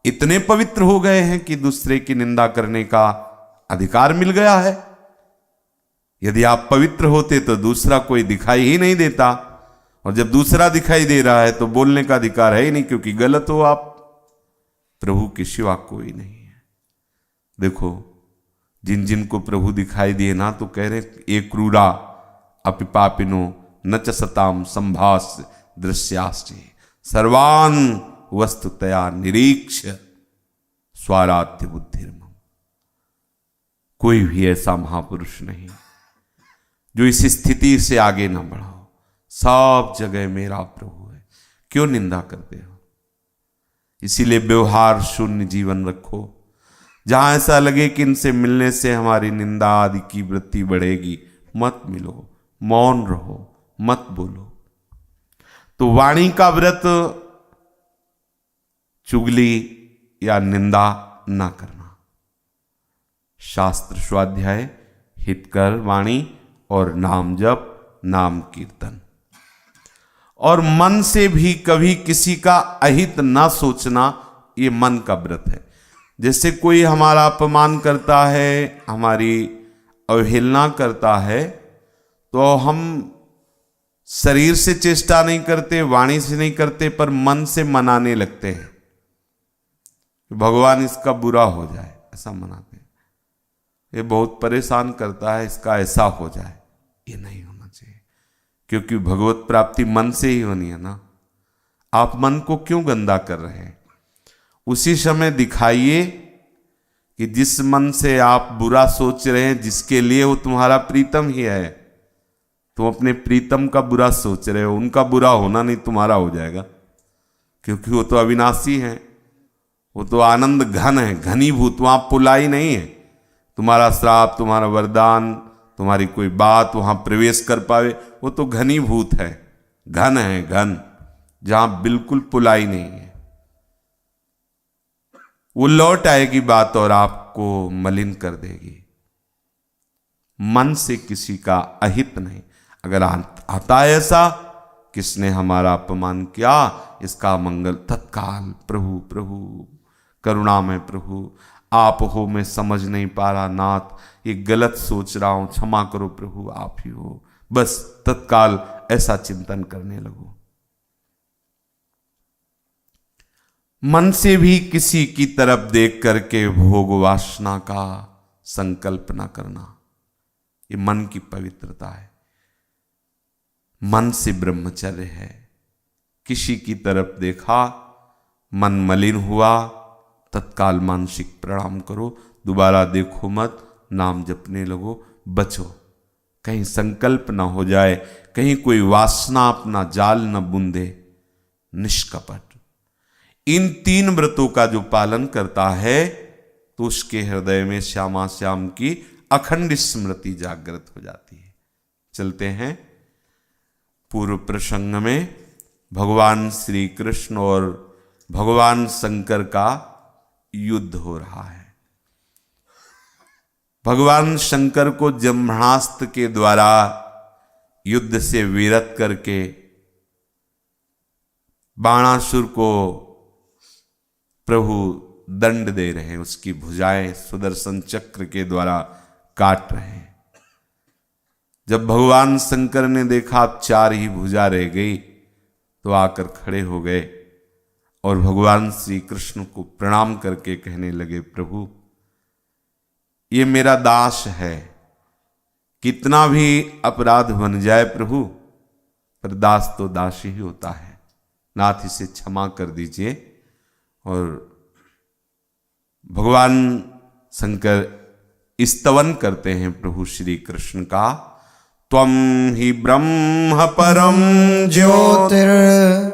इतने पवित्र हो गए हैं कि दूसरे की निंदा करने का अधिकार मिल गया है? यदि आप पवित्र होते तो दूसरा कोई दिखाई ही नहीं देता, और जब दूसरा दिखाई दे रहा है तो बोलने का अधिकार है ही नहीं, क्योंकि गलत हो आप। प्रभु के सिवा कोई नहीं है। देखो, जिन जिन को प्रभु दिखाई दिए ना, तो कह रहे एक क्रूरा अपि पापिनो न च सताम संभास दृश्याश्च सर्वान वस्तुतया निरीक्ष स्वाराध्य बुद्धिर्मम। कोई भी ऐसा महापुरुष नहीं जो इस स्थिति से आगे न बढ़ा हो। सब जगह मेरा प्रभु है। क्यों निंदा करते हो? इसीलिए व्यवहार शून्य जीवन रखो। जहां ऐसा लगे कि इनसे मिलने से हमारी निंदा आदि की वृत्ति बढ़ेगी, मत मिलो, मौन रहो, मत बोलो। तो वाणी का व्रत चुगली या निंदा ना करना। शास्त्र स्वाध्याय, हितकर वाणी और नाम जप, नाम कीर्तन। और मन से भी कभी किसी का अहित ना सोचना, ये मन का व्रत है। जैसे कोई हमारा अपमान करता है, हमारी अवहेलना करता है, तो हम शरीर से चेष्टा नहीं करते, वाणी से नहीं करते, पर मन से मनाने लगते हैं, भगवान इसका बुरा हो जाए, ऐसा मनाते हैं। ये बहुत परेशान करता है, इसका ऐसा हो जाए। ये नहीं होना चाहिए, क्योंकि भगवत प्राप्ति मन से ही होनी है ना। आप मन को क्यों गंदा कर रहे हैं? उसी समय दिखाइए कि जिस मन से आप बुरा सोच रहे हैं, जिसके लिए वो तुम्हारा प्रीतम ही है, तुम अपने प्रीतम का बुरा सोच रहे हो, उनका बुरा होना नहीं तुम्हारा हो जाएगा, क्योंकि वो तो अविनाशी है, वो तो आनंद घन है, घनीभूत। वहां पुलाई नहीं है। तुम्हारा श्राप, तुम्हारा वरदान, तुम्हारी कोई बात वहां प्रवेश कर पावे, वो तो घनीभूत है, घन है, घन, जहां बिल्कुल पुलाई नहीं है। वो लौट आएगी बात और आपको मलिन कर देगी। मन से किसी का अहित नहीं। अगर आता है ऐसा, किसने हमारा अपमान किया, इसका मंगल तत्काल प्रभु प्रभु करुणामय प्रभु, आप हो, मैं समझ नहीं पा रहा नाथ, ये गलत सोच रहा हूं, क्षमा करो प्रभु, आप ही हो। बस तत्काल ऐसा चिंतन करने लगो। मन से भी किसी की तरफ देख करके भोग वासना का संकल्प ना करना, ये मन की पवित्रता है। मन से ब्रह्मचर्य है। किसी की तरफ देखा, मन मलिन हुआ, तत्काल मानसिक प्रणाम करो, दोबारा देखो मत, नाम जपने लगो, बचो, कहीं संकल्प ना हो जाए, कहीं कोई वासना अपना जाल न बूंदे। निष्कपट इन 3 व्रतों का जो पालन करता है तो उसके हृदय में श्यामा श्याम की अखंड स्मृति जागृत हो जाती है। चलते हैं पूर्व प्रसंग में। भगवान श्री कृष्ण और भगवान शंकर का युद्ध हो रहा है। भगवान शंकर को ब्रह्मास्त्र के द्वारा युद्ध से विरत करके बाणासुर को प्रभु दंड दे रहे हैं, उसकी भुजाएं सुदर्शन चक्र के द्वारा काट रहे हैं। जब भगवान शंकर ने देखा अब 4 ही भुजा रह गई तो आकर खड़े हो गए और भगवान श्री कृष्ण को प्रणाम करके कहने लगे, प्रभु ये मेरा दास है, कितना भी अपराध बन जाए प्रभु, पर दास तो दास ही होता है, नाथ इसे क्षमा कर दीजिए। और भगवान शंकर स्तवन करते हैं प्रभु श्री कृष्ण का, त्वं हि ब्रह्म परम ज्योतिर्गूढ़ं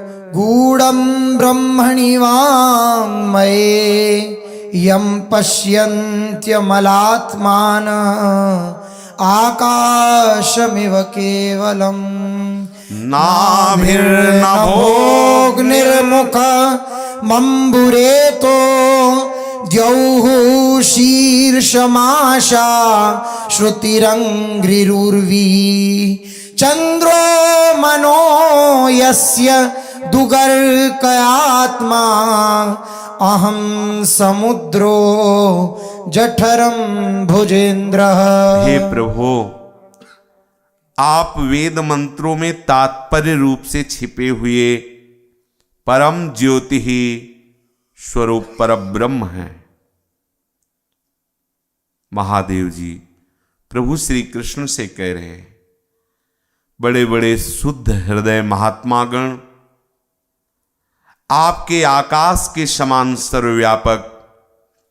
ब्रह्मणि वाङ्मये यं पश्यन्त्यमलात्मानः आकाशमिव केवलम् नाभिर्नभोऽग्निर्मुखमम्बुरेतो द्यौः शीर्षमाशा श्रुतिरङ्घ्रिरुर्वी चन्द्रो मनो यस्य दुगर्कयात्मा अहं समुद्रो जठरम भुजेन्द्रः। हे प्रभु, आप वेद मंत्रों में तात्पर्य रूप से छिपे हुए परम ज्योति ही स्वरूप परब्रह्म हैं। महादेव जी प्रभु श्री कृष्ण से कह रहे हैं, बड़े बड़े शुद्ध हृदय महात्मागण आपके आकाश के समान सर्वव्यापक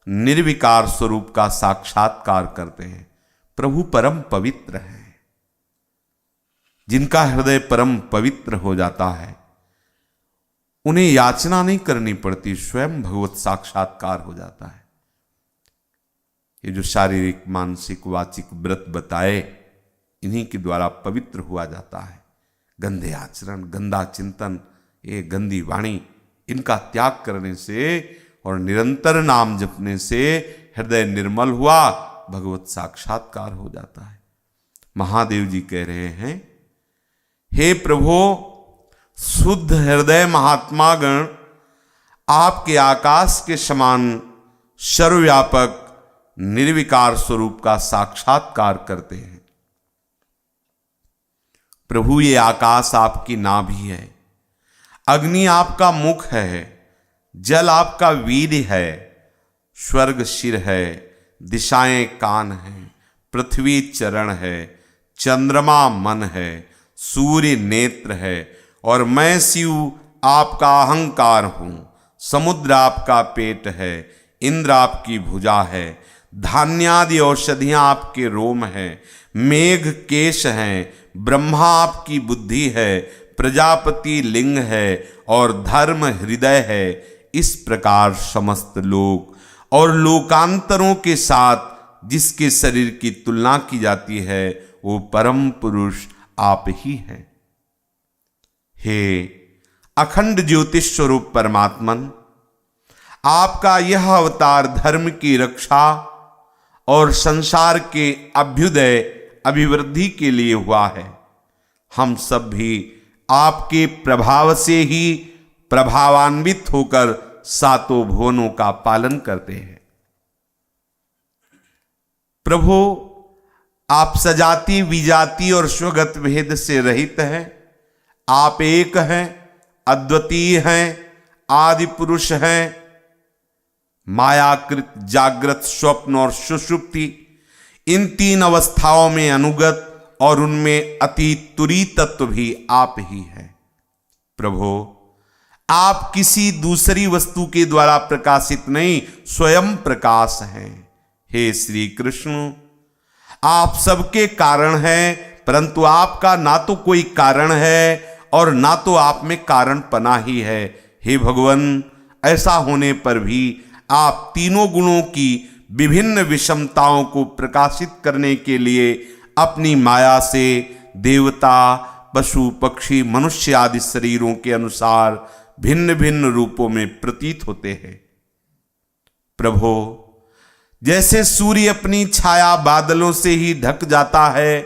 निर्विकार स्वरूप का साक्षात्कार करते हैं। प्रभु परम पवित्र हैं। जिनका हृदय परम पवित्र हो जाता है उन्हें याचना नहीं करनी पड़ती, स्वयं भगवत साक्षात्कार हो जाता है। ये जो शारीरिक मानसिक वाचिक व्रत बताए, इन्हीं के द्वारा पवित्र हुआ जाता है। गंदे आचरण, गंदा चिंतन, ये गंदी वाणी, इनका त्याग करने से और निरंतर नाम जपने से हृदय निर्मल हुआ, भगवत साक्षात्कार हो जाता है। महादेव जी कह रहे हैं, हे प्रभु, शुद्ध हृदय महात्मागण आपके आकाश के समान सर्वव्यापक निर्विकार स्वरूप का साक्षात्कार करते हैं। प्रभु ये आकाश आपकी नाभि है, अग्नि आपका मुख है, जल आपका वीर्य है, स्वर्ग सिर है, दिशाएं कान हैं, पृथ्वी चरण है, चंद्रमा मन है, सूर्य नेत्र है और मैं शिव आपका अहंकार हूं। समुद्र आपका पेट है, इंद्र आपकी भुजा है, धान्यादि औषधियां आपके रोम हैं, मेघ केश हैं, ब्रह्मा आपकी बुद्धि है, प्रजापति लिंग है और धर्म हृदय है। इस प्रकार समस्त लोक और लोकांतरों के साथ जिसके शरीर की तुलना की जाती है वो परम पुरुष आप ही हैं। हे अखंड ज्योतिष स्वरूप परमात्मन, आपका यह अवतार धर्म की रक्षा और संसार के अभ्युदय अभिवृद्धि के लिए हुआ है। हम सब भी आपके प्रभाव से ही प्रभावान्वित होकर सातों भुवनों का पालन करते हैं। प्रभु, आप सजाति विजाति और स्वगत भेद से रहित हैं। आप एक हैं, अद्वितीय हैं, आदि पुरुष हैं। मायाकृत जागृत, स्वप्न और सुषुप्ति, इन तीन अवस्थाओं में अनुगत और उनमें अति तुरी तत्व भी आप ही हैं। प्रभु, आप किसी दूसरी वस्तु के द्वारा प्रकाशित नहीं, स्वयं प्रकाश हैं। हे श्री कृष्ण, आप सबके कारण हैं, परंतु आपका ना तो कोई कारण है और ना तो आप में कारणपना ही है। हे भगवान, ऐसा होने पर भी आप तीनों गुणों की विभिन्न विषमताओं को प्रकाशित करने के लिए अपनी माया से देवता, पशु, पक्षी, मनुष्य आदि शरीरों के अनुसार भिन्न भिन्न रूपों में प्रतीत होते हैं। प्रभु, जैसे सूर्य अपनी छाया बादलों से ही ढक जाता है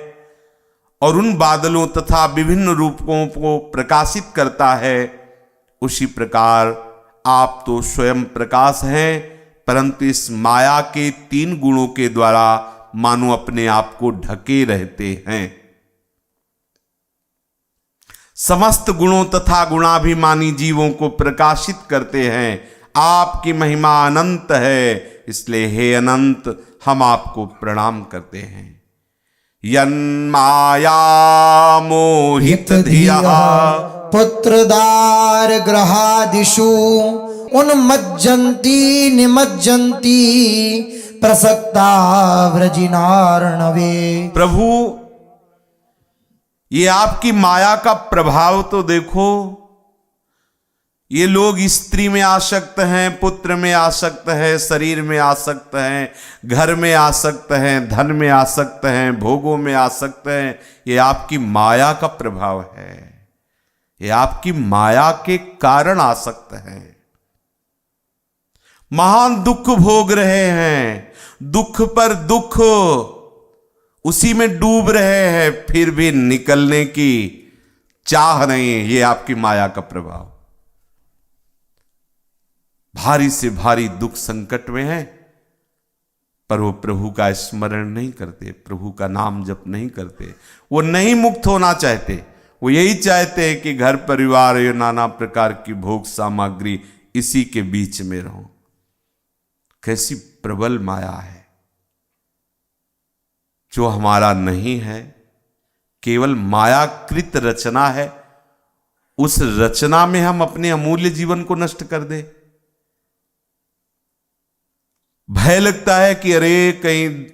और उन बादलों तथा विभिन्न रूपों को प्रकाशित करता है, उसी प्रकार आप तो स्वयं प्रकाश हैं, परंतु इस माया के तीन गुणों के द्वारा मानो अपने आप को ढके रहते हैं। समस्त गुणों तथा गुणाभिमानी जीवों को प्रकाशित करते हैं। आपकी महिमा अनंत है, इसलिए हे अनंत, हम आपको प्रणाम करते हैं। यन्माया मोहित धिया पुत्रदार ग्रहादिषु उन्मज्जन्ति निमज्जन्ति प्रसक्ता व्रजिनार्णवे। प्रभु, ये आपकी माया का प्रभाव तो देखो। ये लोग स्त्री में आसक्त हैं, पुत्र में आसक्त हैं, शरीर में आसक्त हैं, घर में आसक्त हैं, धन में आसक्त हैं, भोगों में आसक्त हैं। ये आपकी माया का प्रभाव है, ये आपकी माया के कारण आसक्त हैं। महान दुख भोग रहे हैं, दुख पर दुख, उसी में डूब रहे हैं, फिर भी निकलने की चाह नहीं है। ये आपकी माया का प्रभाव। भारी से भारी दुख संकट में है, पर वो प्रभु का स्मरण नहीं करते, प्रभु का नाम जप नहीं करते। वो नहीं मुक्त होना चाहते, वो यही चाहते हैं कि घर परिवार या नाना प्रकार की भोग सामग्री इसी के बीच में रहो। कैसी प्रबल माया है, जो हमारा नहीं है, केवल मायाकृत रचना है। उस रचना में हम अपने अमूल्य जीवन को नष्ट कर दे। भय लगता है कि अरे कहीं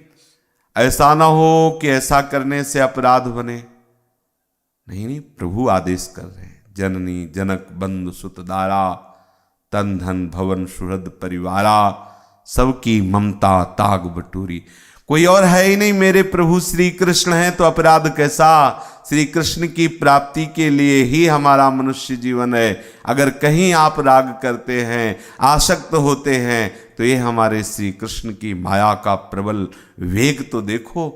ऐसा ना हो कि ऐसा करने से अपराध बने। नहीं नहीं, प्रभु आदेश कर रहे हैं। जननी जनक बंधु सुत दारा, तन धन भवन सुहृद परिवारा, सबकी ममता ताग बटूरी। कोई और है ही नहीं, मेरे प्रभु श्री कृष्ण हैं, तो अपराध कैसा। श्री कृष्ण की प्राप्ति के लिए ही हमारा मनुष्य जीवन है। अगर कहीं आप राग करते हैं, आसक्त होते हैं, तो ये हमारे श्री कृष्ण की माया का प्रबल वेग तो देखो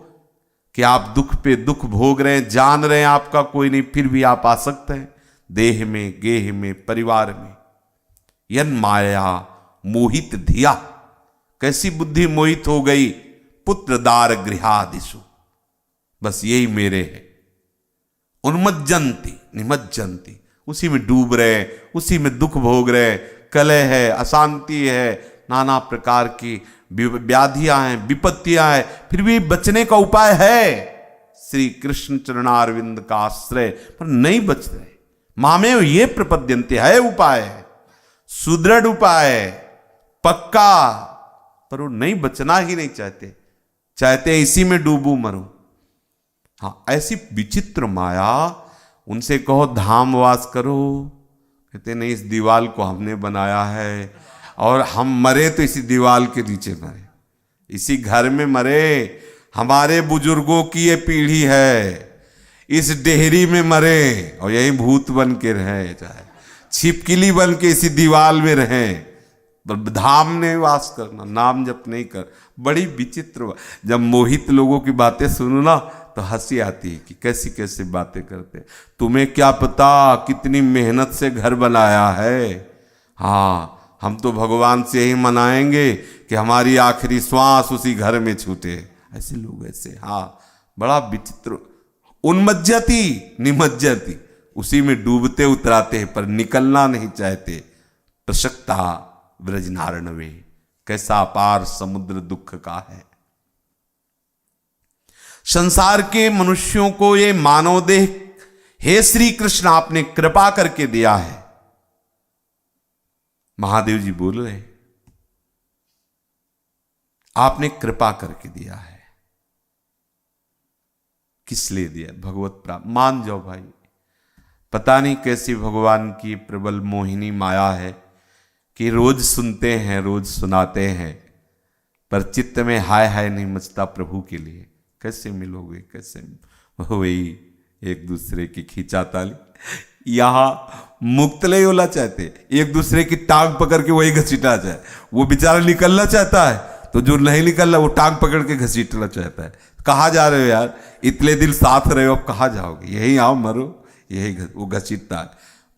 कि आप दुख पे दुख भोग रहे हैं, जान रहे हैं आपका कोई नहीं, फिर भी आप आसक्त हैं देह में, गेह में, परिवार में। यन माया मोहित धिया, कैसी बुद्धि मोहित हो गई। पुत्रदार गृहादिषु, बस यही मेरे है। उन्मज्जन्ति निमज्जन्ति, उसी में डूब रहे, उसी में दुख भोग रहे। कलह है, अशांति है, नाना प्रकार की व्याधियां हैं, विपत्तियां हैं, फिर भी बचने का उपाय है। श्री कृष्ण चरणारविंद का आश्रय, पर नहीं बच रहे। मामे ये प्रपद्यन्ते, है उपाय, सुदृढ़ उपाय, पक्का, पर वो नहीं बचना ही नहीं चाहते, चाहते इसी में डूबू मरूं। हाँ, ऐसी विचित्र माया। उनसे कहो धामवास करो, कहते नहीं, इस दीवाल को हमने बनाया है और हम मरे तो इसी दीवाल के नीचे मरे, इसी घर में मरे। हमारे बुजुर्गों की ये पीढ़ी है, इस डेहरी में मरे और यही भूत बन के रहे, चाहे छिपकली बन के इसी दीवाल में रहें, धाम में वास करना, नाम जप नहीं कर। बड़ी विचित्र। जब मोहित लोगों की बातें सुनो ना तो हंसी आती है कि कैसी कैसी बातें करते। तुम्हें क्या पता कितनी मेहनत से घर बनाया है। हाँ, हम तो भगवान से यही मनाएंगे कि हमारी आखिरी श्वास उसी घर में छूटे। ऐसे लोग ऐसे, हाँ, बड़ा विचित्र। उन्मज्जति निमज्जति, उसी में डूबते उतराते हैं, पर निकलना नहीं चाहते। प्रसक्ता व्रजनारणवे, कैसा अपार समुद्र दुख का है। संसार के मनुष्यों को ये मानव देह हे श्री कृष्ण आपने कृपा करके दिया है। महादेव जी बोल रहे आपने कृपा करके दिया है। किस लिए दिया? भगवत प्राप्त। मान जाओ भाई, पता नहीं कैसी भगवान की प्रबल मोहिनी माया है कि रोज सुनते हैं, रोज सुनाते हैं, पर चित्त में हाय हाय नहीं मचता प्रभु के लिए। कैसे मिलोगे? कैसे? वही एक दूसरे की खींचाताली। यहां मुक्त नहीं होना चाहते, एक दूसरे की टांग पकड़ के वही घसीटा जाए। वो बेचारा निकलना चाहता है तो जो नहीं निकल रहा वो टांग पकड़ के घसीटना चाहता है। कहाँ जा रहे हो यार? इतने दिन साथ रहे हो, अब कहाँ जाओगे? यही आओ मरो। यही वो घसीटता है।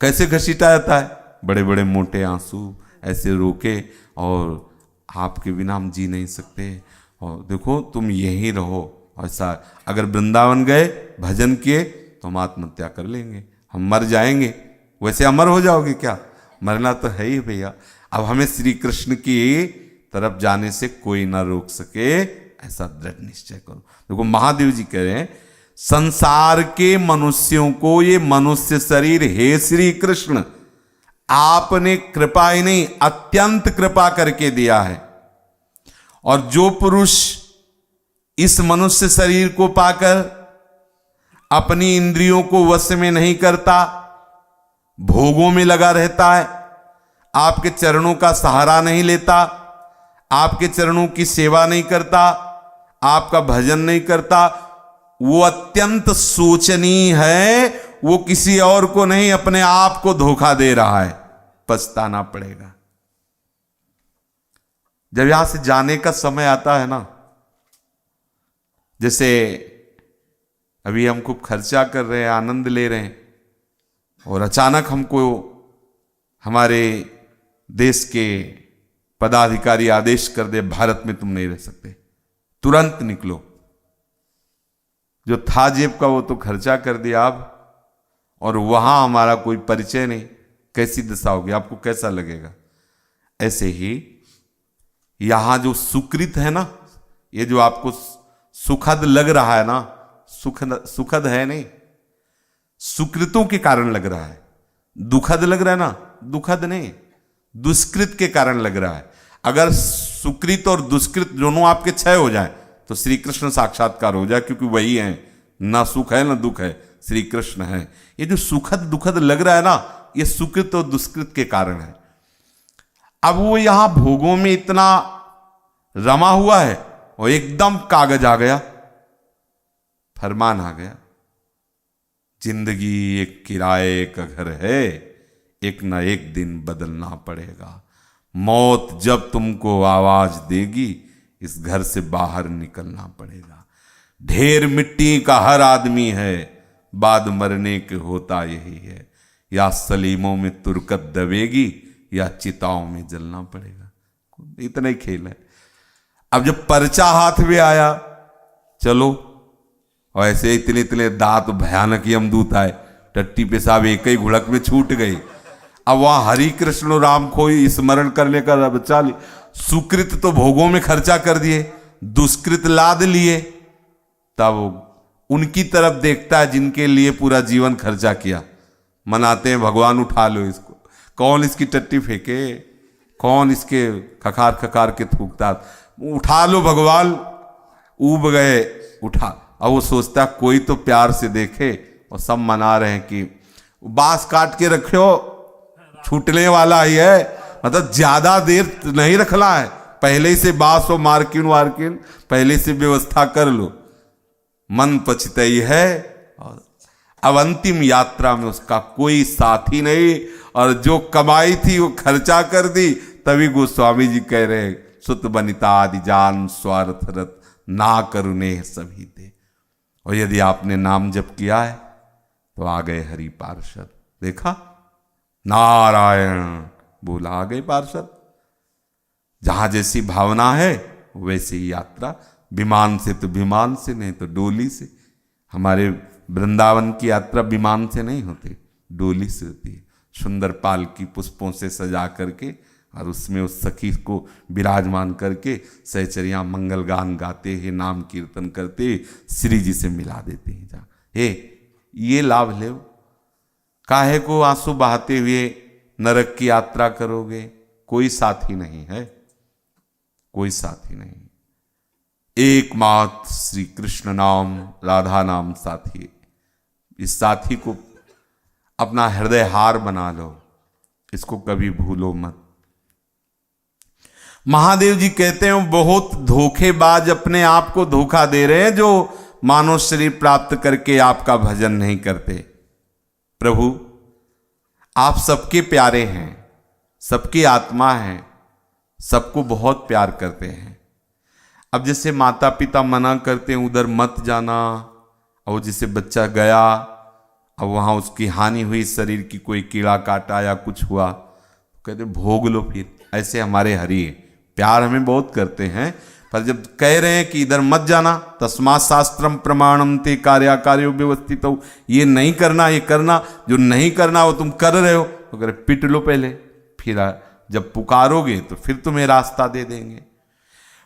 कैसे घसीटा जाता है? बड़े बड़े मोटे आंसू ऐसे रोके, और आपके बिना हम जी नहीं सकते, और देखो तुम यहीं रहो। ऐसा अगर वृंदावन गए भजन किए तो हम आत्महत्या कर लेंगे, हम मर जाएंगे। वैसे अमर हो जाओगे क्या? मरना तो है ही भैया। अब हमें श्री कृष्ण की तरफ जाने से कोई ना रोक सके, ऐसा दृढ़ निश्चय करो। देखो महादेव जी कह रहे हैं संसार के मनुष्यों को ये मनुष्य शरीर हे श्री कृष्ण आपने कृपा ही नहीं अत्यंत कृपा करके दिया है। और जो पुरुष इस मनुष्य शरीर को पाकर अपनी इंद्रियों को वश में नहीं करता, भोगों में लगा रहता है, आपके चरणों का सहारा नहीं लेता, आपके चरणों की सेवा नहीं करता, आपका भजन नहीं करता, वो अत्यंत शोचनीय है। वो किसी और को नहीं अपने आप को धोखा दे रहा है। पछताना पड़ेगा। जब यहां से जाने का समय आता है ना, जैसे अभी हम खूब खर्चा कर रहे हैं, आनंद ले रहे हैं, और अचानक हमको हमारे देश के पदाधिकारी आदेश कर दे भारत में तुम नहीं रह सकते, तुरंत निकलो। जो था जेब का वो तो खर्चा कर दिया आप, और वहां हमारा कोई परिचय नहीं, कैसी दशा होगी? आपको कैसा लगेगा? ऐसे ही यहां जो सुकृत है ना, ये जो आपको सुखद लग रहा है ना, सुखद है नहीं, सुकृतों के कारण लग रहा है। दुखद लग रहा है ना, दुखद नहीं, दुष्कृत के कारण लग रहा है। अगर सुकृत और दुष्कृत दोनों आपके क्षय हो जाए तो श्री कृष्ण साक्षात्कार हो जाए, क्योंकि वही है, ना सुख है ना दुख है, श्री कृष्ण है। ये जो सुखद दुखद लग रहा है ना, ये सुकृत और दुष्कृत के कारण है। अब वो यहां भोगों में इतना रमा हुआ है और एकदम कागज आ गया, फरमान आ गया, जिंदगी एक किराए का घर है, एक ना एक दिन बदलना पड़ेगा। मौत जब तुमको आवाज देगी इस घर से बाहर निकलना पड़ेगा। ढेर मिट्टी का हर आदमी है, बाद मरने के होता यही है। या सलीमों में तुरकत दबेगी या चिताओं में जलना पड़ेगा। इतना ही खेल है। अब जब पर्चा हाथ में आया, चलो, और ऐसे इतने इतने दांत भयानक यमदूत आए, टट्टी पेशाब एक ही घुड़क में छूट गई। अब वहां हरि कृष्ण राम को स्मरण करने का बचा ली। सुकृत तो भोगों में खर्चा कर दिए, दुष्कृत लाद लिए, तब उनकी तरफ देखता है जिनके लिए पूरा जीवन खर्चा किया। मनाते हैं भगवान उठा लो इसको, कौन इसकी टट्टी फेंके, कौन इसके खखार खखार के थूकता, उठा लो भगवान। उब गए, उठा। अब वो सोचता कोई तो प्यार से देखे, और सब मना रहे हैं कि बांस काट के रखो, छूटने वाला ही है, मतलब ज्यादा देर नहीं रखना है, पहले से बांस और मार्किन वार्किन पहले से व्यवस्था कर लो। मन पछताई है, और अब अंतिम यात्रा में उसका कोई साथी नहीं, और जो कमाई थी वो खर्चा कर दी। तभी गोस्वामी जी कह रहे हैं, सुत बनिता आदि जान स्वार्थ रत ना करुणे सभी दे। और यदि आपने नाम जप किया है तो आ गए हरि पार्षद। देखा, नारायण बोला, आ गए पार्षद। जहां जैसी भावना है वैसी ही यात्रा। विमान से तो विमान से, नहीं तो डोली से। हमारे वृंदावन की यात्रा विमान से नहीं होती, डोली से होती है। सुंदर पालकी पुष्पों से सजा करके और उसमें उस सखी को विराजमान करके सहचरियाँ मंगल गान गाते हैं, नाम कीर्तन करते श्री जी से मिला देते हैं। जा हे ये लाभ ले, काहे को आंसू बहाते हुए नरक की यात्रा करोगे? कोई साथी नहीं है, कोई साथी नहीं, एकमात्र श्री कृष्ण नाम राधा नाम साथी। इस साथी को अपना हृदय हार बना लो, इसको कभी भूलो मत। महादेव जी कहते हैं बहुत धोखेबाज अपने आप को धोखा दे रहे हैं जो मानव शरीर प्राप्त करके आपका भजन नहीं करते। प्रभु आप सबके प्यारे हैं, सबकी आत्मा हैं, सबको बहुत प्यार करते हैं। अब जैसे माता पिता मना करते हैं उधर मत जाना, और जैसे बच्चा गया अब वहाँ उसकी हानि हुई, शरीर की कोई कीड़ा काटा या कुछ हुआ, कहते भोग लो फिर। ऐसे हमारे हरि प्यार हमें बहुत करते हैं, पर जब कह रहे हैं कि इधर मत जाना, तस्मात् शास्त्रम प्रमाणम ते कार्याकार्यो व्यवस्थित हो, ये नहीं करना, ये करना, जो नहीं करना वो तुम कर रहे हो, तो कह रहे पिट लो पहले, फिर जब पुकारोगे तो फिर तुम्हें रास्ता दे देंगे।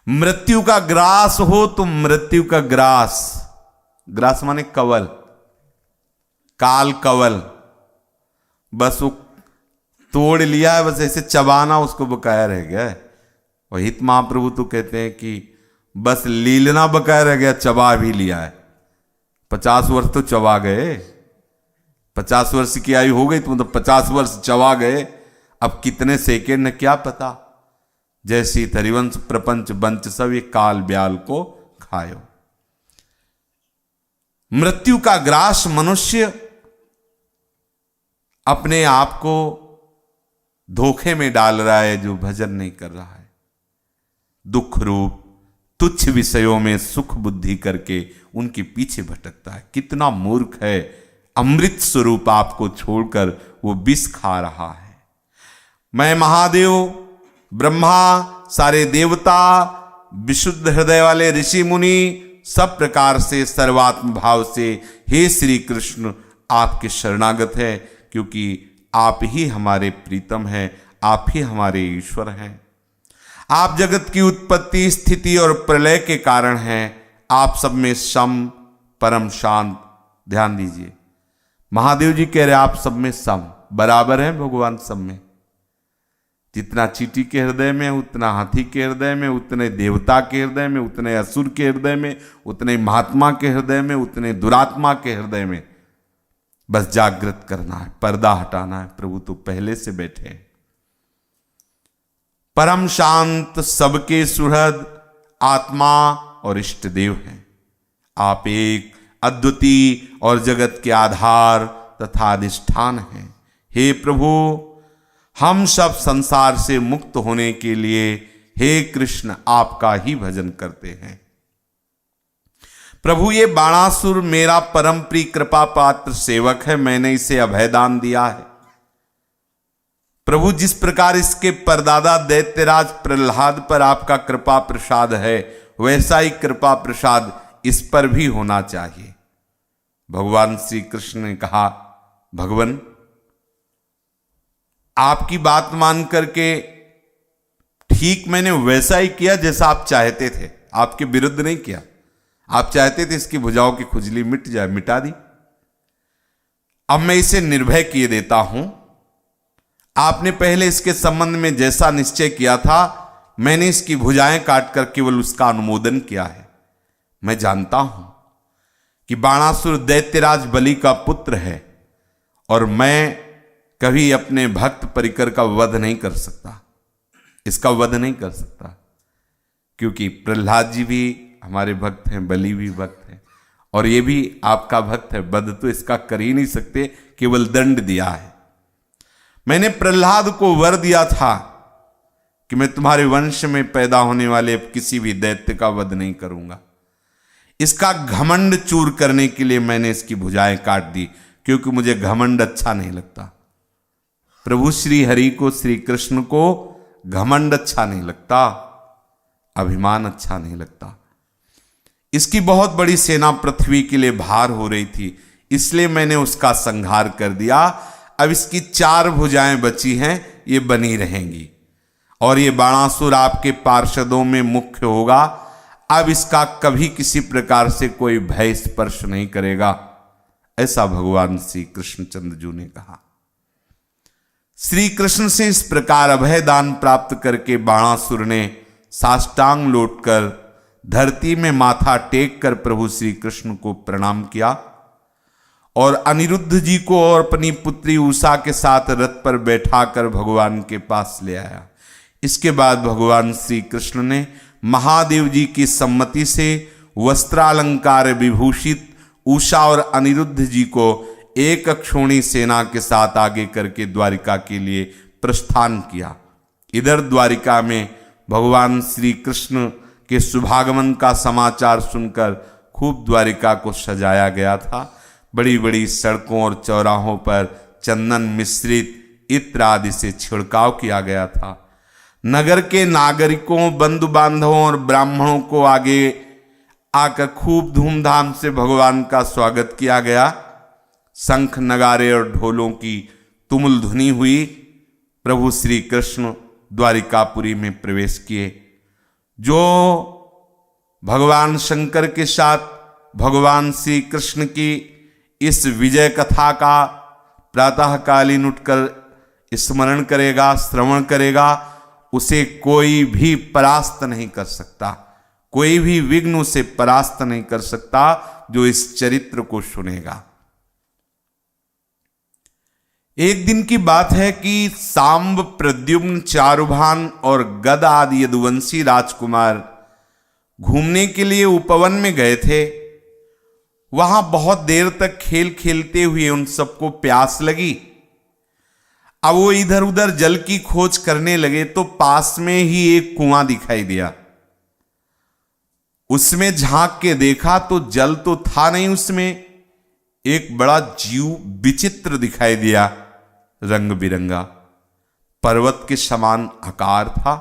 मृत्यु का ग्रास हो तुम, मृत्यु का ग्रास, ग्रास माने कवल, काल कवल, बस वो तोड़ लिया है, बस ऐसे चबाना उसको बकाया रह गया है। और हित महाप्रभु तो कहते हैं कि बस लीलना बकाया रह गया, चबा भी लिया है। 50 वर्ष तो चबा गए, 50 वर्ष की आयु हो गई तो मतलब 50 वर्ष चबा गए, अब कितने सेकेंड क्या पता। जैसी हरिवंश प्रपंच बंच सब ये काल ब्याल को खायो। मृत्यु का ग्रास मनुष्य अपने आप को धोखे में डाल रहा है जो भजन नहीं कर रहा है। दुख रूप तुच्छ विषयों में सुख बुद्धि करके उनके पीछे भटकता है। कितना मूर्ख है, अमृत स्वरूप आपको छोड़कर वो विष खा रहा है। मैं महादेव, ब्रह्मा, सारे देवता, विशुद्ध हृदय वाले ऋषि मुनि सब प्रकार से सर्वात्म भाव से हे श्री कृष्ण आपके शरणागत है, क्योंकि आप ही हमारे प्रीतम हैं, आप ही हमारे ईश्वर हैं। आप जगत की उत्पत्ति, स्थिति और प्रलय के कारण हैं। आप सब में सम, परम शांत। ध्यान दीजिए, महादेव जी कह रहे आप सब में सम, बराबर है भगवान सब में। जितना चींटी के हृदय में, उतना हाथी के हृदय में, उतने देवता के हृदय में, उतने असुर के हृदय में, उतने महात्मा के हृदय में, उतने दुरात्मा के हृदय में। बस जागृत करना है, पर्दा हटाना है। प्रभु तो पहले से बैठे हैं। परम शांत, सबके सुहृद, आत्मा और इष्ट देव हैं। आप एक अद्वितीय और जगत के आधार तथा अधिष्ठान हैं। हे प्रभु, हम सब संसार से मुक्त होने के लिए हे कृष्ण आपका ही भजन करते हैं। प्रभु ये बाणासुर मेरा परम प्रिय कृपा पात्र सेवक है, मैंने इसे अभयदान दिया है। प्रभु जिस प्रकार इसके परदादा दैत्यराज प्रहलाद पर आपका कृपा प्रसाद है, वैसा ही कृपा प्रसाद इस पर भी होना चाहिए। भगवान श्री कृष्ण ने कहा, भगवान आपकी बात मान करके ठीक मैंने वैसा ही किया जैसा आप चाहते थे, आपके विरुद्ध नहीं किया। आप चाहते थे इसकी भुजाओं की खुजली मिट जाए, मिटा दी। अब मैं इसे निर्भय किए देता हूं। आपने पहले इसके संबंध में जैसा निश्चय किया था, मैंने इसकी भुजाएं काटकर केवल उसका अनुमोदन किया है। मैं जानता हूं कि बाणासुर दैत्यराज बलि का पुत्र है और मैं कभी अपने भक्त परिकर का वध नहीं कर सकता, इसका वध नहीं कर सकता, क्योंकि प्रहलाद जी भी हमारे भक्त हैं, बलि भी भक्त हैं और ये भी आपका भक्त है। वध तो इसका कर ही नहीं सकते, केवल दंड दिया है। मैंने प्रहलाद को वर दिया था कि मैं तुम्हारे वंश में पैदा होने वाले किसी भी दैत्य का वध नहीं करूंगा। इसका घमंड चूर करने के लिए मैंने इसकी भुजाएं काट दी, क्योंकि मुझे घमंड अच्छा नहीं लगता। प्रभु श्री हरि को, श्री कृष्ण को घमंड अच्छा नहीं लगता, अभिमान अच्छा नहीं लगता। इसकी बहुत बड़ी सेना पृथ्वी के लिए भार हो रही थी, इसलिए मैंने उसका संहार कर दिया। अब इसकी 4 भुजाएं बची हैं, ये बनी रहेंगी और ये बाणासुर आपके पार्षदों में मुख्य होगा। अब इसका कभी किसी प्रकार से कोई भय स्पर्श नहीं करेगा, ऐसा भगवान श्री कृष्णचंद्र जी ने कहा। श्री कृष्ण से इस प्रकार अभय दान प्राप्त करके बाणासुर ने साष्टांग लौटकर धरती में माथा टेक कर प्रभु श्री कृष्ण को प्रणाम किया और अनिरुद्ध जी को और अपनी पुत्री उषा के साथ रथ पर बैठाकर भगवान के पास ले आया। इसके बाद भगवान श्री कृष्ण ने महादेव जी की सम्मति से वस्त्रालंकार विभूषित उषा और अनिरुद्ध जी को एक अक्षोणी सेना के साथ आगे करके द्वारिका के लिए प्रस्थान किया। इधर द्वारिका में भगवान श्री कृष्ण के शुभागमन का समाचार सुनकर खूब द्वारिका को सजाया गया था। बड़ी बड़ी सड़कों और चौराहों पर चंदन मिश्रित इत्र आदि से छिड़काव किया गया था। नगर के नागरिकों, बंधु बांधवों और ब्राह्मणों को आगे आकर खूब धूमधाम से भगवान का स्वागत किया गया। शंख, नगारे और ढोलों की तुमुल ध्वनि हुई। प्रभु श्री कृष्ण द्वारिकापुरी में प्रवेश किए। जो भगवान शंकर के साथ भगवान श्री कृष्ण की इस विजय कथा का प्रातःकालीन उठकर स्मरण करेगा, श्रवण करेगा, उसे कोई भी परास्त नहीं कर सकता, कोई भी विघ्न उसे परास्त नहीं कर सकता जो इस चरित्र को सुनेगा। एक दिन की बात है कि सांब, प्रद्युम्न, चारुभान और गद आदि यदुवंशी राजकुमार घूमने के लिए उपवन में गए थे। वहां बहुत देर तक खेल खेलते हुए उन सबको प्यास लगी। अब वो इधर उधर जल की खोज करने लगे तो पास में ही एक कुआं दिखाई दिया। उसमें झांक के देखा तो जल तो था नहीं, उसमें एक बड़ा जीव विचित्र दिखाई दिया, रंग बिरंगा, पर्वत के समान आकार था।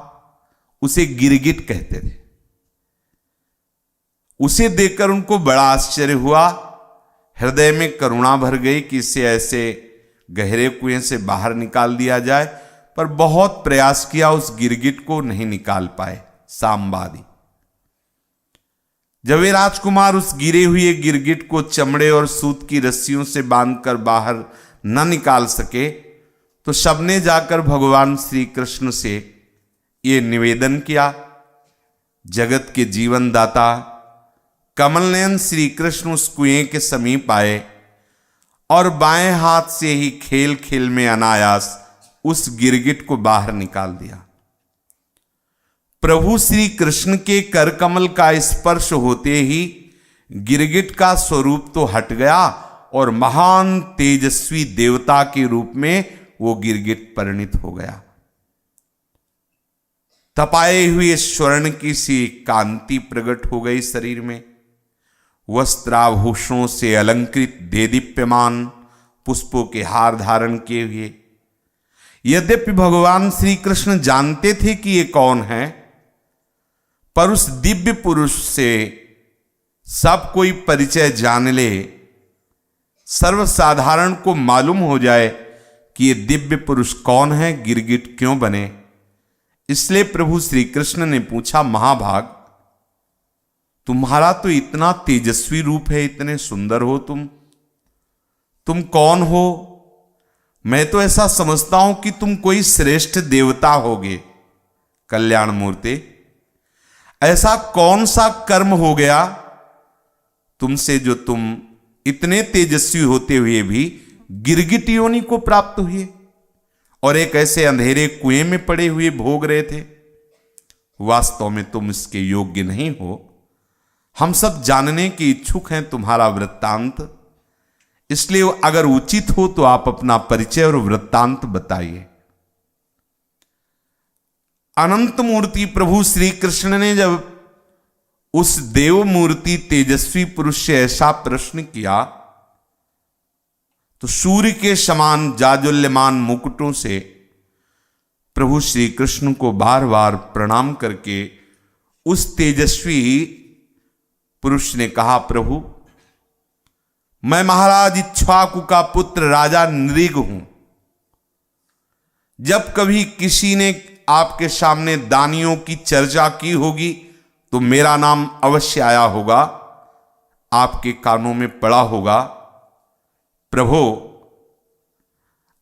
उसे गिरगिट कहते थे। उसे देखकर उनको बड़ा आश्चर्य हुआ। हृदय में करुणा भर गई कि इसे ऐसे गहरे कुएं से बाहर निकाल दिया जाए, पर बहुत प्रयास किया, उस गिरगिट को नहीं निकाल पाए सांबादी। जब वे राजकुमार उस गिरे हुए गिरगिट को चमड़े और सूत की रस्सियों से बांधकर बाहर न निकाल सके तो सबने जाकर भगवान श्री कृष्ण से ये निवेदन किया, जगत के जीवन दाता कमल नयन श्री कृष्ण उस कुएं के समीप आए और बाएं हाथ से ही खेल खेल में अनायास उस गिरगिट को बाहर निकाल दिया। प्रभु श्री कृष्ण के कर कमल का स्पर्श होते ही गिरगिट का स्वरूप तो हट गया और महान तेजस्वी देवता के रूप में वो गिरगिट परिणित हो गया। तपाए हुए स्वर्ण की सी कांति प्रकट हो गई शरीर में। वस्त्राभूषणों से अलंकृत देदीप्यमान पुष्पों के हार धारण किए हुए। यद्यपि भगवान श्री कृष्ण जानते थे कि ये कौन है, पर उस दिव्य पुरुष से सब कोई परिचय जान ले, सर्वसाधारण को मालूम हो जाए कि ये दिव्य पुरुष कौन है, गिरगिट क्यों बने। इसलिए प्रभु श्री कृष्ण ने पूछा, महाभाग, तुम्हारा तो इतना तेजस्वी रूप है, इतने सुंदर हो तुम कौन हो? मैं तो ऐसा समझता हूं कि तुम कोई श्रेष्ठ देवता होगे, कल्याण मूर्ति। ऐसा कौन सा कर्म हो गया तुमसे जो तुम इतने तेजस्वी होते हुए भी गिरगिट योनि को प्राप्त हुए और एक ऐसे अंधेरे कुएं में पड़े हुए भोग रहे थे? वास्तव में तुम इसके योग्य नहीं हो। हम सब जानने के इच्छुक हैं तुम्हारा वृत्तांत, इसलिए अगर उचित हो तो आप अपना परिचय और वृत्तांत बताइए। अनंत मूर्ति प्रभु श्री कृष्ण ने जब उस देव मूर्ति तेजस्वी पुरुष से ऐसा प्रश्न किया तो सूर्य के समान जाज्वल्यमान मुकुटों से प्रभु श्री कृष्ण को बार बार प्रणाम करके उस तेजस्वी पुरुष ने कहा, प्रभु, मैं महाराज इक्ष्वाकु का पुत्र राजा नृग हूं। जब कभी किसी ने आपके सामने दानियों की चर्चा की होगी तो मेरा नाम अवश्य आया होगा, आपके कानों में पड़ा होगा। प्रभु,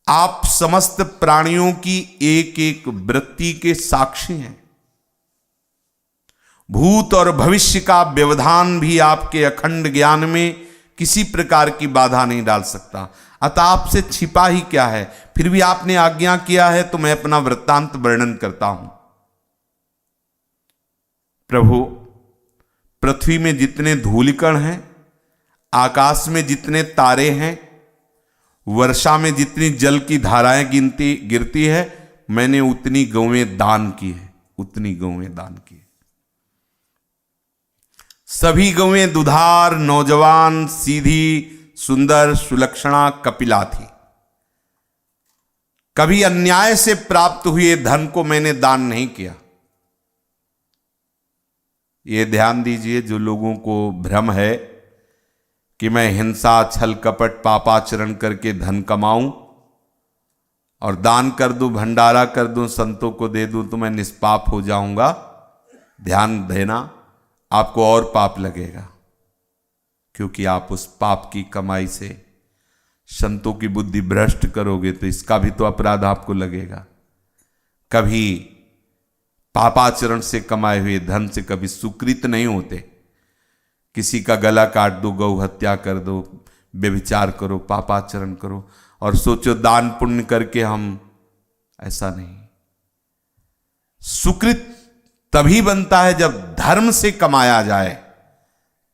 आप समस्त प्राणियों की एक एक वृत्ति के साक्षी हैं। भूत और भविष्य का व्यवधान भी आपके अखंड ज्ञान में किसी प्रकार की बाधा नहीं डाल सकता। अतः आपसे छिपा ही क्या है, फिर भी आपने आज्ञा किया है तो मैं अपना वृत्तांत वर्णन करता हूं। प्रभु, पृथ्वी में जितने धूलिकण हैं, आकाश में जितने तारे हैं, वर्षा में जितनी जल की धाराएं गिरती है, मैंने उतनी गौएं दान की है, उतनी गौएं दान की है। सभी गौएं दुधार, नौजवान, सीधी, सुंदर, सुलक्षणा, कपिला थी। कभी अन्याय से प्राप्त हुए धन को मैंने दान नहीं किया। ये ध्यान दीजिए, जो लोगों को भ्रम है कि मैं हिंसा, छल कपट, पापाचरण करके धन कमाऊं और दान कर दूं, भंडारा कर दूं, संतों को दे दूं तो मैं निष्पाप हो जाऊंगा, ध्यान देना, आपको और पाप लगेगा। क्योंकि आप उस पाप की कमाई से संतों की बुद्धि भ्रष्ट करोगे तो इसका भी तो अपराध आपको लगेगा। कभी पापाचरण से कमाए हुए धन से कभी सुकृत नहीं होते। किसी का गला काट दो, गौ हत्या कर दो, व्यभिचार करो, पापाचरण करो और सोचो दान पुण्य करके हम, ऐसा नहीं। सुकृत तभी बनता है जब धर्म से कमाया जाए,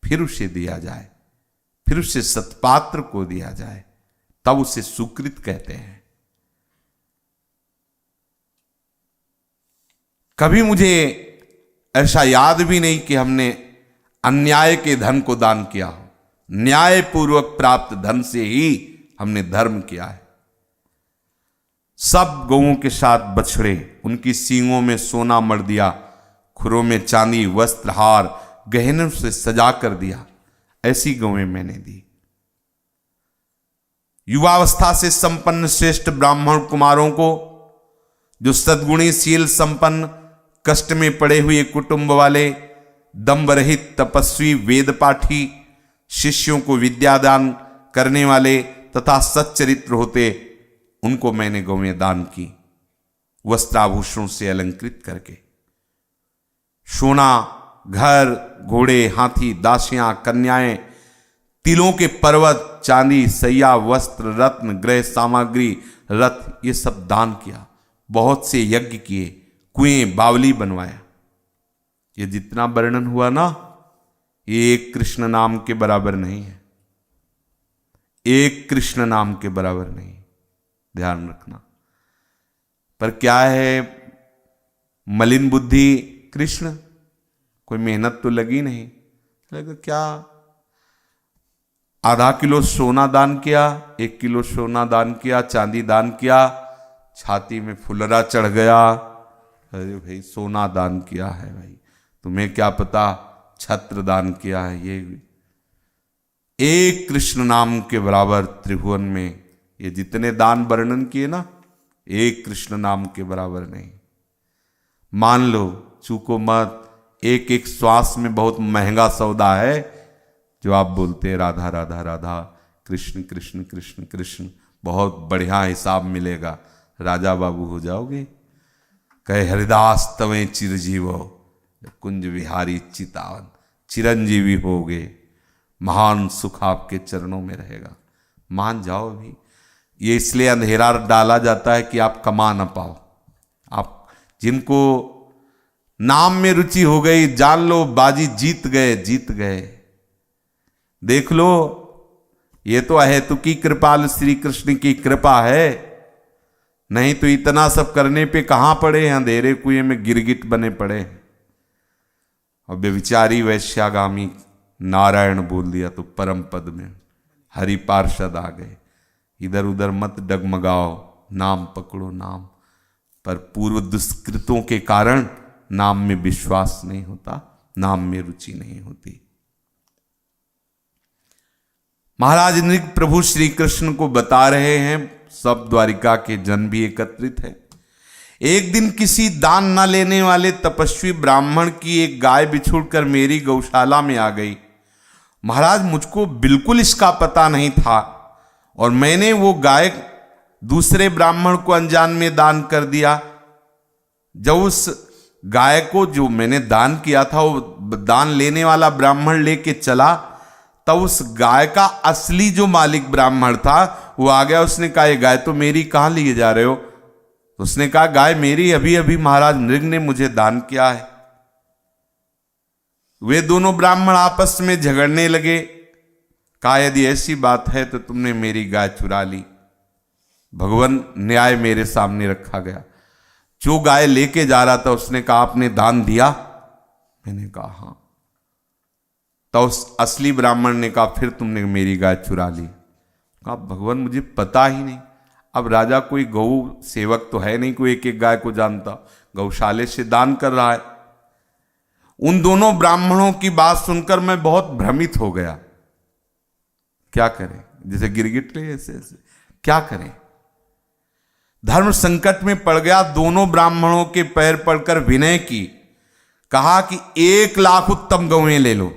फिर उसे दिया जाए, फिर उसे सत्पात्र को दिया जाए, तब उसे सुकृत कहते हैं। कभी मुझे ऐसा याद भी नहीं कि हमने अन्याय के धन को दान किया हो। न्यायपूर्वक प्राप्त धन से ही हमने धर्म किया है। सब गौओं के साथ बछड़े, उनकी सींगों में सोना मर दिया, खुरों में चांदी, वस्त्र, हार, गहनों से सजा कर दिया, ऐसी गौएं मैंने दी। युवावस्था से संपन्न श्रेष्ठ ब्राह्मण कुमारों को, जो सद्गुणी, शील संपन्न, कष्ट में पड़े हुए कुटुंब वाले, दंभ रहित, तपस्वी, वेद पाठी शिष्यों को विद्यादान करने वाले तथा सच्चरित्र होते, उनको मैंने गौएं दान की, वस्त्राभूषणों से अलंकृत करके। सोना, घर, घोड़े, हाथी, दासियां, कन्याएं, तिलों के पर्वत, चांदी, सैया, वस्त्र, रत्न, गृह सामग्री, रथ, ये सब दान किया। बहुत से यज्ञ किए, कुएं, बावली बनवाया। ये जितना वर्णन हुआ ना, ये एक कृष्ण नाम के बराबर नहीं है, एक कृष्ण नाम के बराबर नहीं, ध्यान रखना। पर क्या है, मलिन बुद्धि कृष्ण, कोई मेहनत तो लगी नहीं, लगा क्या, आधा किलो सोना दान किया, 1 किलो सोना दान किया, चांदी दान किया, छाती में फुलरा चढ़ गया, अरे भाई सोना दान किया है, भाई तुम्हें क्या पता छत्र दान किया है। ये एक कृष्ण नाम के बराबर त्रिभुवन में ये जितने दान वर्णन किए ना, एक कृष्ण नाम के बराबर नहीं। मान लो, चूको मत, एक एक श्वास में बहुत महंगा सौदा है जो आप बोलते हैं राधा राधा राधा, कृष्ण कृष्ण कृष्ण कृष्ण, बहुत बढ़िया हिसाब मिलेगा, राजा बाबू हो जाओगे। कहे हरिदास तवें चिरजीवो, कुंज विहारी चितावन, चिरंजीवी होगे, महान सुख आपके चरणों में रहेगा। मान जाओ अभी। ये इसलिए अंधेरा डाला जाता है कि आप कमा ना पाओ। आप जिनको नाम में रुचि हो गई, जान लो बाजी जीत गए, जीत गए। देख लो, ये तो अहेतुकी कृपाल श्री कृष्ण की कृपा है, नहीं तो इतना सब करने पे कहां पड़े हैं, अंधेरे कुएं में गिरगिट बने पड़े हैं। और व्यभिचारी वैश्यागामी नारायण बोल दिया तो परम पद में हरि पार्षद आ गए। इधर उधर मत डगमगाओ, नाम पकड़ो नाम। पर पूर्व दुष्कृतों के कारण नाम में विश्वास नहीं होता, नाम में रुचि नहीं होती। महाराज नृग प्रभु श्री कृष्ण को बता रहे हैं, सब द्वारिका के जन भी एकत्रित है, एक दिन किसी दान न लेने वाले तपस्वी ब्राह्मण की एक गाय बिछुड़कर मेरी गौशाला में आ गई। महाराज, मुझको बिल्कुल इसका पता नहीं था और मैंने वो गाय दूसरे ब्राह्मण को अनजान में दान कर दिया। जब उस गाय को जो मैंने दान किया था वो दान लेने वाला ब्राह्मण लेके चला, तब उस गाय का असली जो मालिक ब्राह्मण था वो आ गया। उसने कहा, ये गाय तो मेरी, कहाँ लिए जा रहे हो? तो उसने कहा, गाय मेरी, अभी अभी महाराज मृग ने मुझे दान किया है। वे दोनों ब्राह्मण आपस में झगड़ने लगे। कहा, यदि ऐसी बात है तो तुमने मेरी गाय चुरा ली। भगवान न्याय मेरे सामने रखा गया। जो गाय लेके जा रहा था उसने कहा, आपने दान दिया? मैंने कहा हाँ। तो उस असली ब्राह्मण ने कहा, फिर तुमने मेरी गाय चुरा ली। कहा, भगवान मुझे पता ही नहीं। अब राजा कोई गौ सेवक तो है नहीं, कोई एक एक गाय को जानता, गौशाले से दान कर रहा है। उन दोनों ब्राह्मणों की बात सुनकर मैं बहुत भ्रमित हो गया। क्या करें, जैसे गिरगिट ऐसे क्या करें। धर्म संकट में पड़ गया। दोनों ब्राह्मणों के पैर पड़कर विनय की, कहा कि 1 लाख उत्तम गौएं ले लो।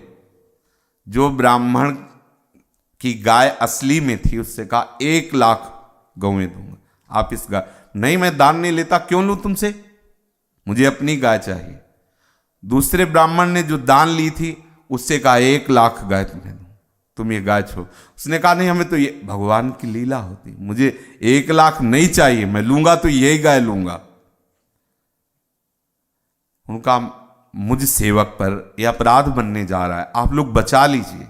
जो ब्राह्मण की गाय असली में थी उससे कहा, 1 लाख गौएं दूंगा, आप इस गाय। नहीं, मैं दान नहीं लेता, क्यों लूं तुमसे, मुझे अपनी गाय चाहिए। दूसरे ब्राह्मण ने जो दान ली थी उससे कहा, 1 लाख गाय तुम्हें दूं, तुम ये गाय छोड़। उसने कहा, नहीं, हमें तो ये भगवान की लीला होती, मुझे 1 लाख नहीं चाहिए, मैं लूंगा तो यही गाय लूंगा। उनका मुझ सेवक पर यह अपराध बनने जा रहा है, आप लोग बचा लीजिए।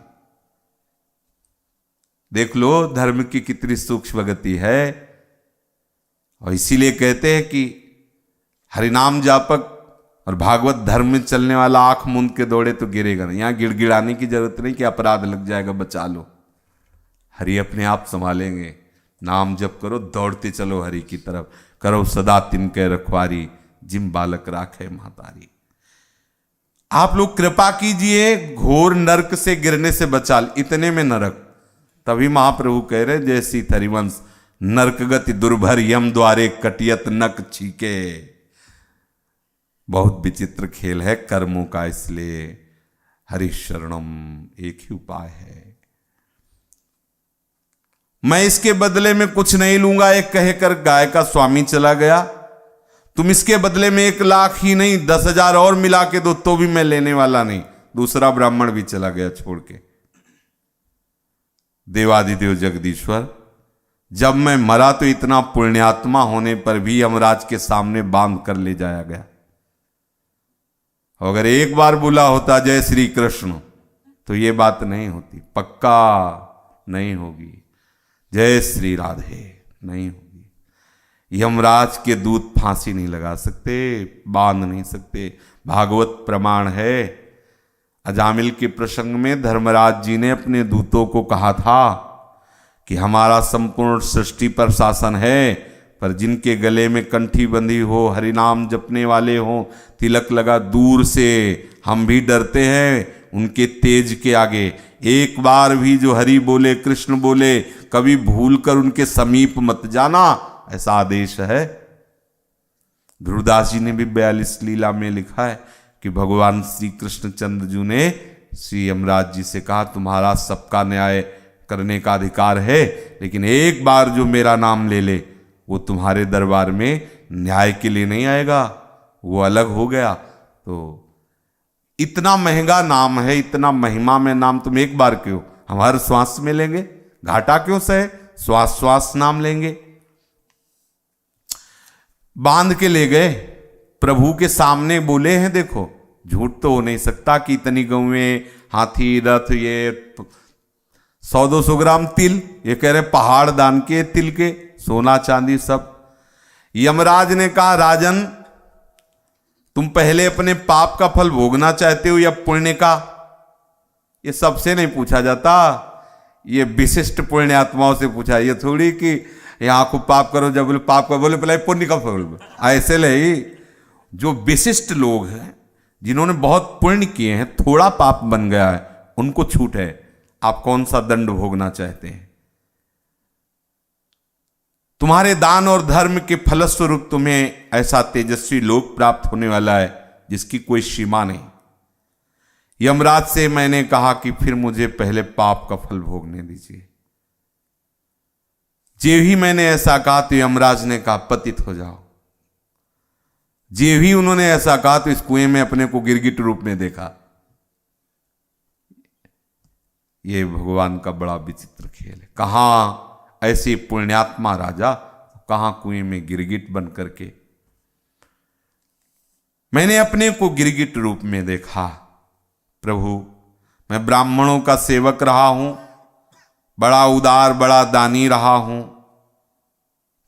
देख लो धर्म की कितनी सूक्ष्म गति है। और इसीलिए कहते हैं कि हरिनाम जापक और भागवत धर्म में चलने वाला आंख मूंद के दौड़े तो गिरेगा नहीं। यहां गिड़गिड़ाने की जरूरत नहीं कि अपराध लग जाएगा, बचा लो, हरि अपने आप संभालेंगे। नाम जप करो, दौड़ते चलो हरि की तरफ, करो सदा तिनके रखवारी, जिम बालक राखे महतारी। आप लोग कृपा कीजिए, घोर नरक से गिरने से बचा, इतने में नरक। तभी महाप्रभु कह रहे, जैसी हरिवंश नरक गति दुर्भर, यम द्वारे कटियत नक छीके। बहुत विचित्र खेल है कर्मों का, इसलिए हरिशरणम एक ही उपाय है। मैं इसके बदले में कुछ नहीं लूंगा, एक कहकर गाय का स्वामी चला गया। तुम इसके बदले में 1 लाख ही नहीं 10,000 और मिला के दो तो भी मैं लेने वाला नहीं। दूसरा ब्राह्मण भी चला गया छोड़ के। देवादिदेव जगदीश्वर, जब मैं मरा तो इतना पुण्यात्मा होने पर भी यमराज के सामने बांध कर ले जाया गया। अगर एक बार बोला होता जय श्री कृष्ण तो ये बात नहीं होती, पक्का नहीं होगी। जय श्री राधे नहीं होगी। यमराज के दूत फांसी नहीं लगा सकते, बांध नहीं सकते, भागवत प्रमाण है। अजामिल के प्रसंग में धर्मराज जी ने अपने दूतों को कहा था कि हमारा संपूर्ण सृष्टि पर शासन है, पर जिनके गले में कंठी बंधी हो, हरिनाम जपने वाले हो, तिलक लगा, दूर से हम भी डरते हैं उनके तेज के आगे। एक बार भी जो हरि बोले, कृष्ण बोले, कभी भूल कर उनके समीप मत जाना, ऐसा आदेश है। ध्रुवदास जी ने भी 42 लीला में लिखा है कि भगवान श्री कृष्णचंद्र जी ने श्री यमराज जी से कहा, तुम्हारा सबका न्याय करने का अधिकार है, लेकिन एक बार जो मेरा नाम ले ले वो तुम्हारे दरबार में न्याय के लिए नहीं आएगा, वो अलग हो गया। तो इतना महंगा नाम है, इतना महिमा में नाम, तुम एक बार क्यों, हम हर श्वास में लेंगे, घाटा क्यों सहे, श्वास श्वास नाम लेंगे। बांध के ले गए, प्रभु के सामने बोले हैं, देखो झूठ तो हो नहीं सकता कि इतनी गौएं, हाथी, रथ, ये 100-200 ग्राम तिल, ये कह रहे पहाड़ दान के तिल के, सोना चांदी सब। यमराज ने कहा, राजन तुम पहले अपने पाप का फल भोगना चाहते हो या पुण्य का? ये सबसे नहीं पूछा जाता, ये विशिष्ट पुण्य आत्माओं से पूछा। ये थोड़ी कि यहां को पाप करो, जब बोले पाप का बोले पहले पुण्य का फल, ऐसे ले। जो विशिष्ट लोग हैं, जिन्होंने बहुत पुण्य किए हैं, थोड़ा पाप बन गया है, उनको छूट है। आप कौन सा दंड भोगना चाहते हैं? तुम्हारे दान और धर्म के फलस्वरूप तुम्हें ऐसा तेजस्वी लोक प्राप्त होने वाला है जिसकी कोई सीमा नहीं। यमराज से मैंने कहा कि फिर मुझे पहले पाप का फल भोगने दीजिए। जे ही मैंने ऐसा कहा तो यमराज ने कहा पतित हो जाओ। जे भी उन्होंने ऐसा कहा तो इस कुएं में अपने को गिरगिट रूप में देखा। ये भगवान का बड़ा विचित्र खेल है। कहां ऐसे पुण्यात्मा राजा, कहां कुएं में गिरगिट बन करके। मैंने अपने को गिरगिट रूप में देखा। प्रभु, मैं ब्राह्मणों का सेवक रहा हूं, बड़ा उदार बड़ा दानी रहा हूं।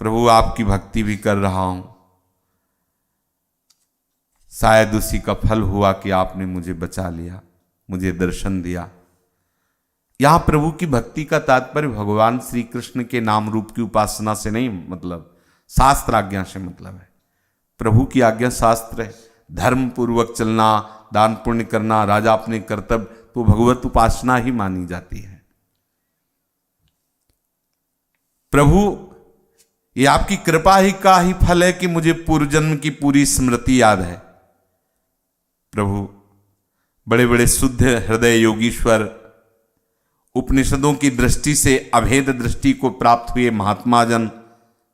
प्रभु, आपकी भक्ति भी कर रहा हूं। शायद उसी का फल हुआ कि आपने मुझे बचा लिया, मुझे दर्शन दिया। यहां प्रभु की भक्ति का तात्पर्य भगवान श्री कृष्ण के नाम रूप की उपासना से नहीं, मतलब शास्त्र आज्ञा से मतलब है। प्रभु की आज्ञा शास्त्र है। धर्म पूर्वक चलना, दान पुण्य करना, राजा अपने कर्तव्य, तो भगवत उपासना ही मानी जाती है। प्रभु, ये आपकी कृपा ही का ही फल है कि मुझे पूर्व जन्म की पूरी स्मृति याद है। प्रभु, बड़े बड़े शुद्ध हृदय योगीश्वर, उपनिषदों की दृष्टि से अभेद दृष्टि को प्राप्त हुए महात्मा जन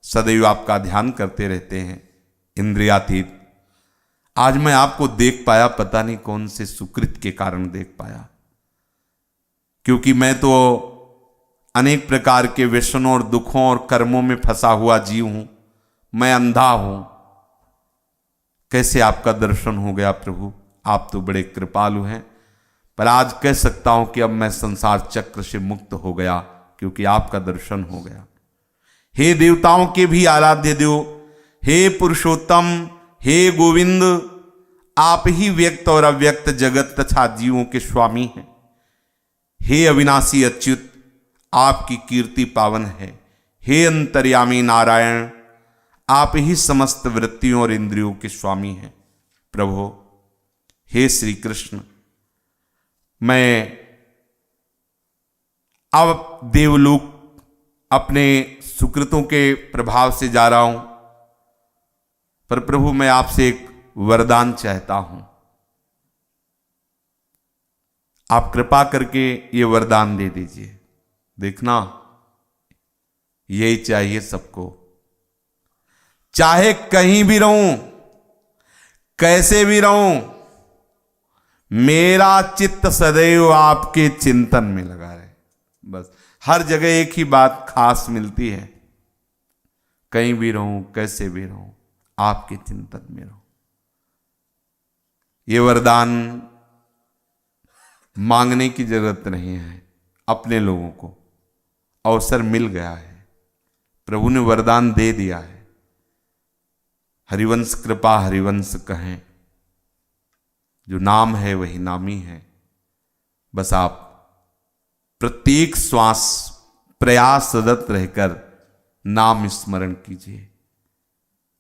सदैव आपका ध्यान करते रहते हैं, इंद्रियातीत। आज मैं आपको देख पाया, पता नहीं कौन से सुकृत के कारण देख पाया, क्योंकि मैं तो अनेक प्रकार के व्यसनों और दुखों और कर्मों में फंसा हुआ जीव हूं। मैं अंधा हूं। कैसे आपका दर्शन हो गया प्रभु? आप तो बड़े कृपालु हैं। पर आज कह सकता हूं कि अब मैं संसार चक्र से मुक्त हो गया, क्योंकि आपका दर्शन हो गया। हे देवताओं के भी आराध्य देव, हे पुरुषोत्तम, हे गोविंद, आप ही व्यक्त और अव्यक्त जगत तथा जीवों के स्वामी हैं। हे अविनाशी अच्युत, आपकी कीर्ति पावन है। हे अंतर्यामी नारायण, आप ही समस्त वृत्तियों और इंद्रियों के स्वामी हैं। प्रभु, हे श्री कृष्ण, मैं अब देवलोक अपने सुकृतों के प्रभाव से जा रहा हूं, पर प्रभु मैं आपसे एक वरदान चाहता हूं। आप कृपा करके ये वरदान दे दीजिए। देखना, यही चाहिए सबको। चाहे कहीं भी रहूं, कैसे भी रहूं, मेरा चित्त सदैव आपके चिंतन में लगा रहे। बस हर जगह एक ही बात खास मिलती है, कहीं भी रहूं, कैसे भी रहूं, आपके चिंतन में रहूं। ये वरदान मांगने की जरूरत नहीं है, अपने लोगों को अवसर मिल गया है। प्रभु ने वरदान दे दिया है। हरिवंश कृपा हरिवंश कहें, जो नाम है वही नामी है। बस आप प्रत्येक श्वास प्रयासरत रहकर नाम स्मरण कीजिए।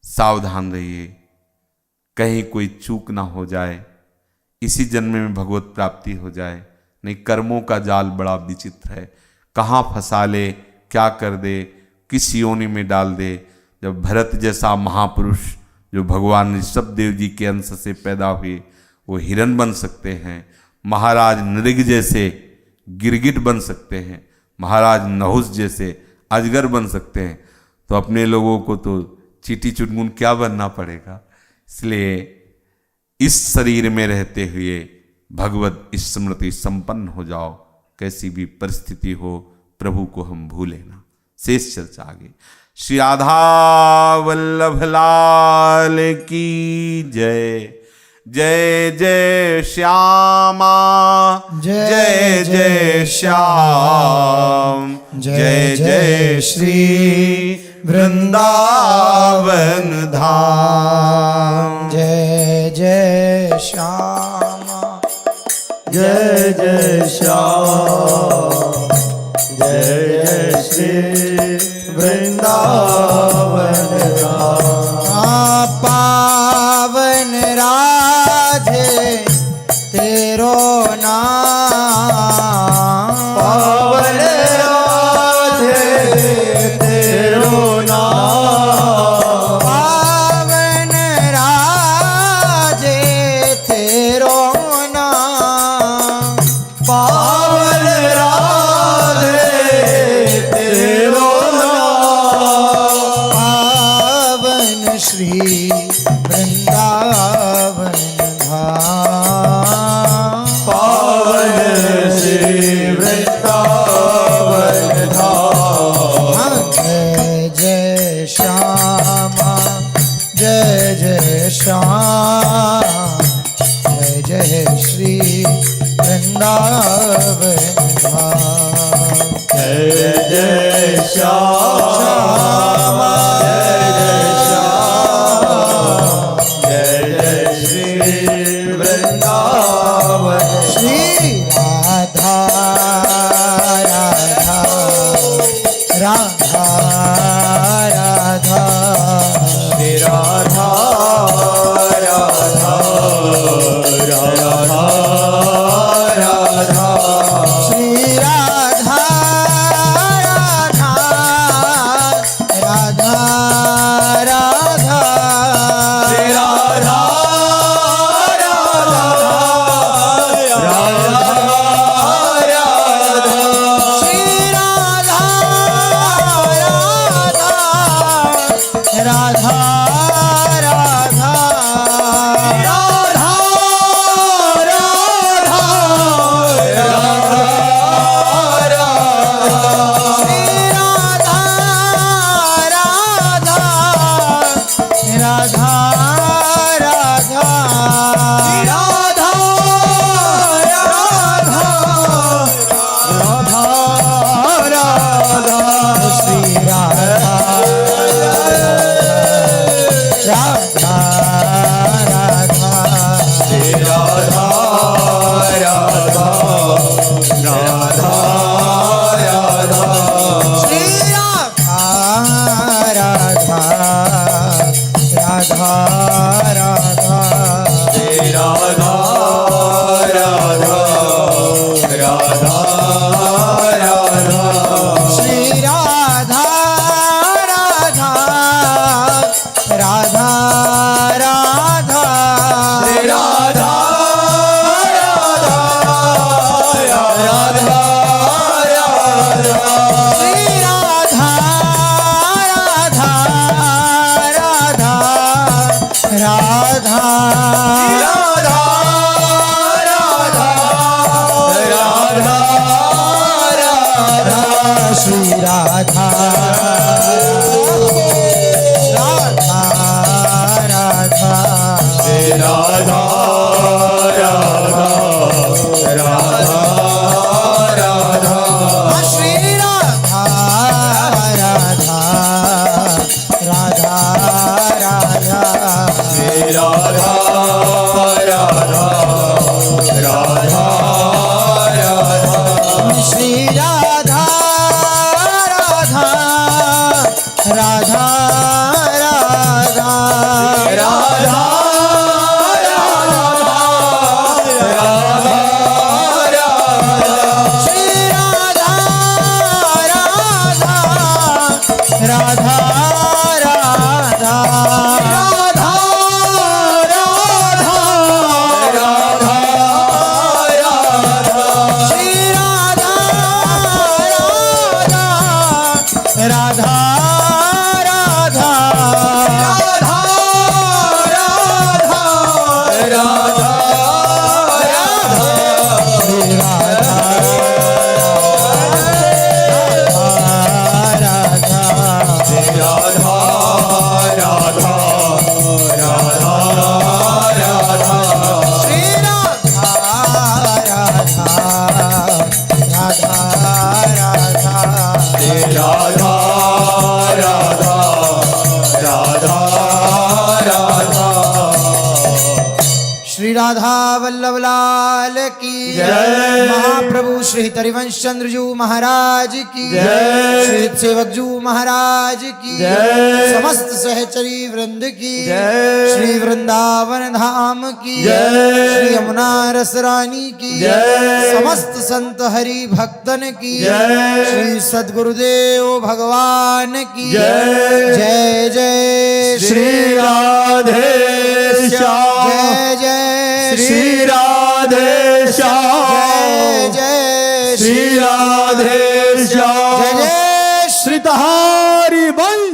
सावधान रहिए, कहीं कोई चूक ना हो जाए, इसी जन्म में भगवत प्राप्ति हो जाए। नहीं, कर्मों का जाल बड़ा विचित्र है, कहाँ फंसा ले, क्या कर दे, किस योनि में डाल दे। जब भरत जैसा महापुरुष जो भगवान ऋषभ देव जी के अंश से पैदा हुए, वो हिरण बन सकते हैं। महाराज नृग जैसे गिरगिट बन सकते हैं, महाराज नहुस जैसे अजगर बन सकते हैं, तो अपने लोगों को तो चींटी चुनमुन क्या बनना पड़ेगा। इसलिए इस शरीर में रहते हुए भगवत स्मृति संपन्न हो जाओ। कैसी भी परिस्थिति हो, प्रभु को हम भूले ना। शेष चर्चा आगे। श्री राधा वल्लभ लाल की जय। जय जय श्यामा, जय जय श्याम, जय जय श्री वृंदावन धाम। जय जय श्यामा, जय जय श्याम, जय जय श्री वृंदावन धाम। पावन राधे तेरो नाम, पावन राधे तेरो नाम। श्याम जय जय श्री वृंदावन श्री राधा राधा राधा राधा श्री राधा राधा राधा राधा श्री राधा राधा राधा राधा श्री राधा श्री राधा राधा राधा श्री राधा राधा राधा श्री राधा श्री राधा राधा राधा श्री राधा राधा राधा राधा श्री राधा राधा राधा श्री राधा राधा राधा श्री राधा राधा राधा श्री राधा राधा राधा श्री राधा राधा श्री राधा राधा श्री श्री राधा वल्लभ लाल की जय। महाप्रभु श्री हरिवंश चंद्र जी महाराज की जय। श्री सेवक जी महाराज की जय। समस्त सहचरी वृंद की जय। श्री वृंदावन धाम की जय। श्री यमुना रस रानी की जय। समस्त संत हरि भक्तन की जय। श्री सद्गुरुदेव भगवान की जय। जय जय श्री राधे श्याम जय जय श्री राधे श्याम जय जय श्री राधे श्याम जय जय श्री तहारी बल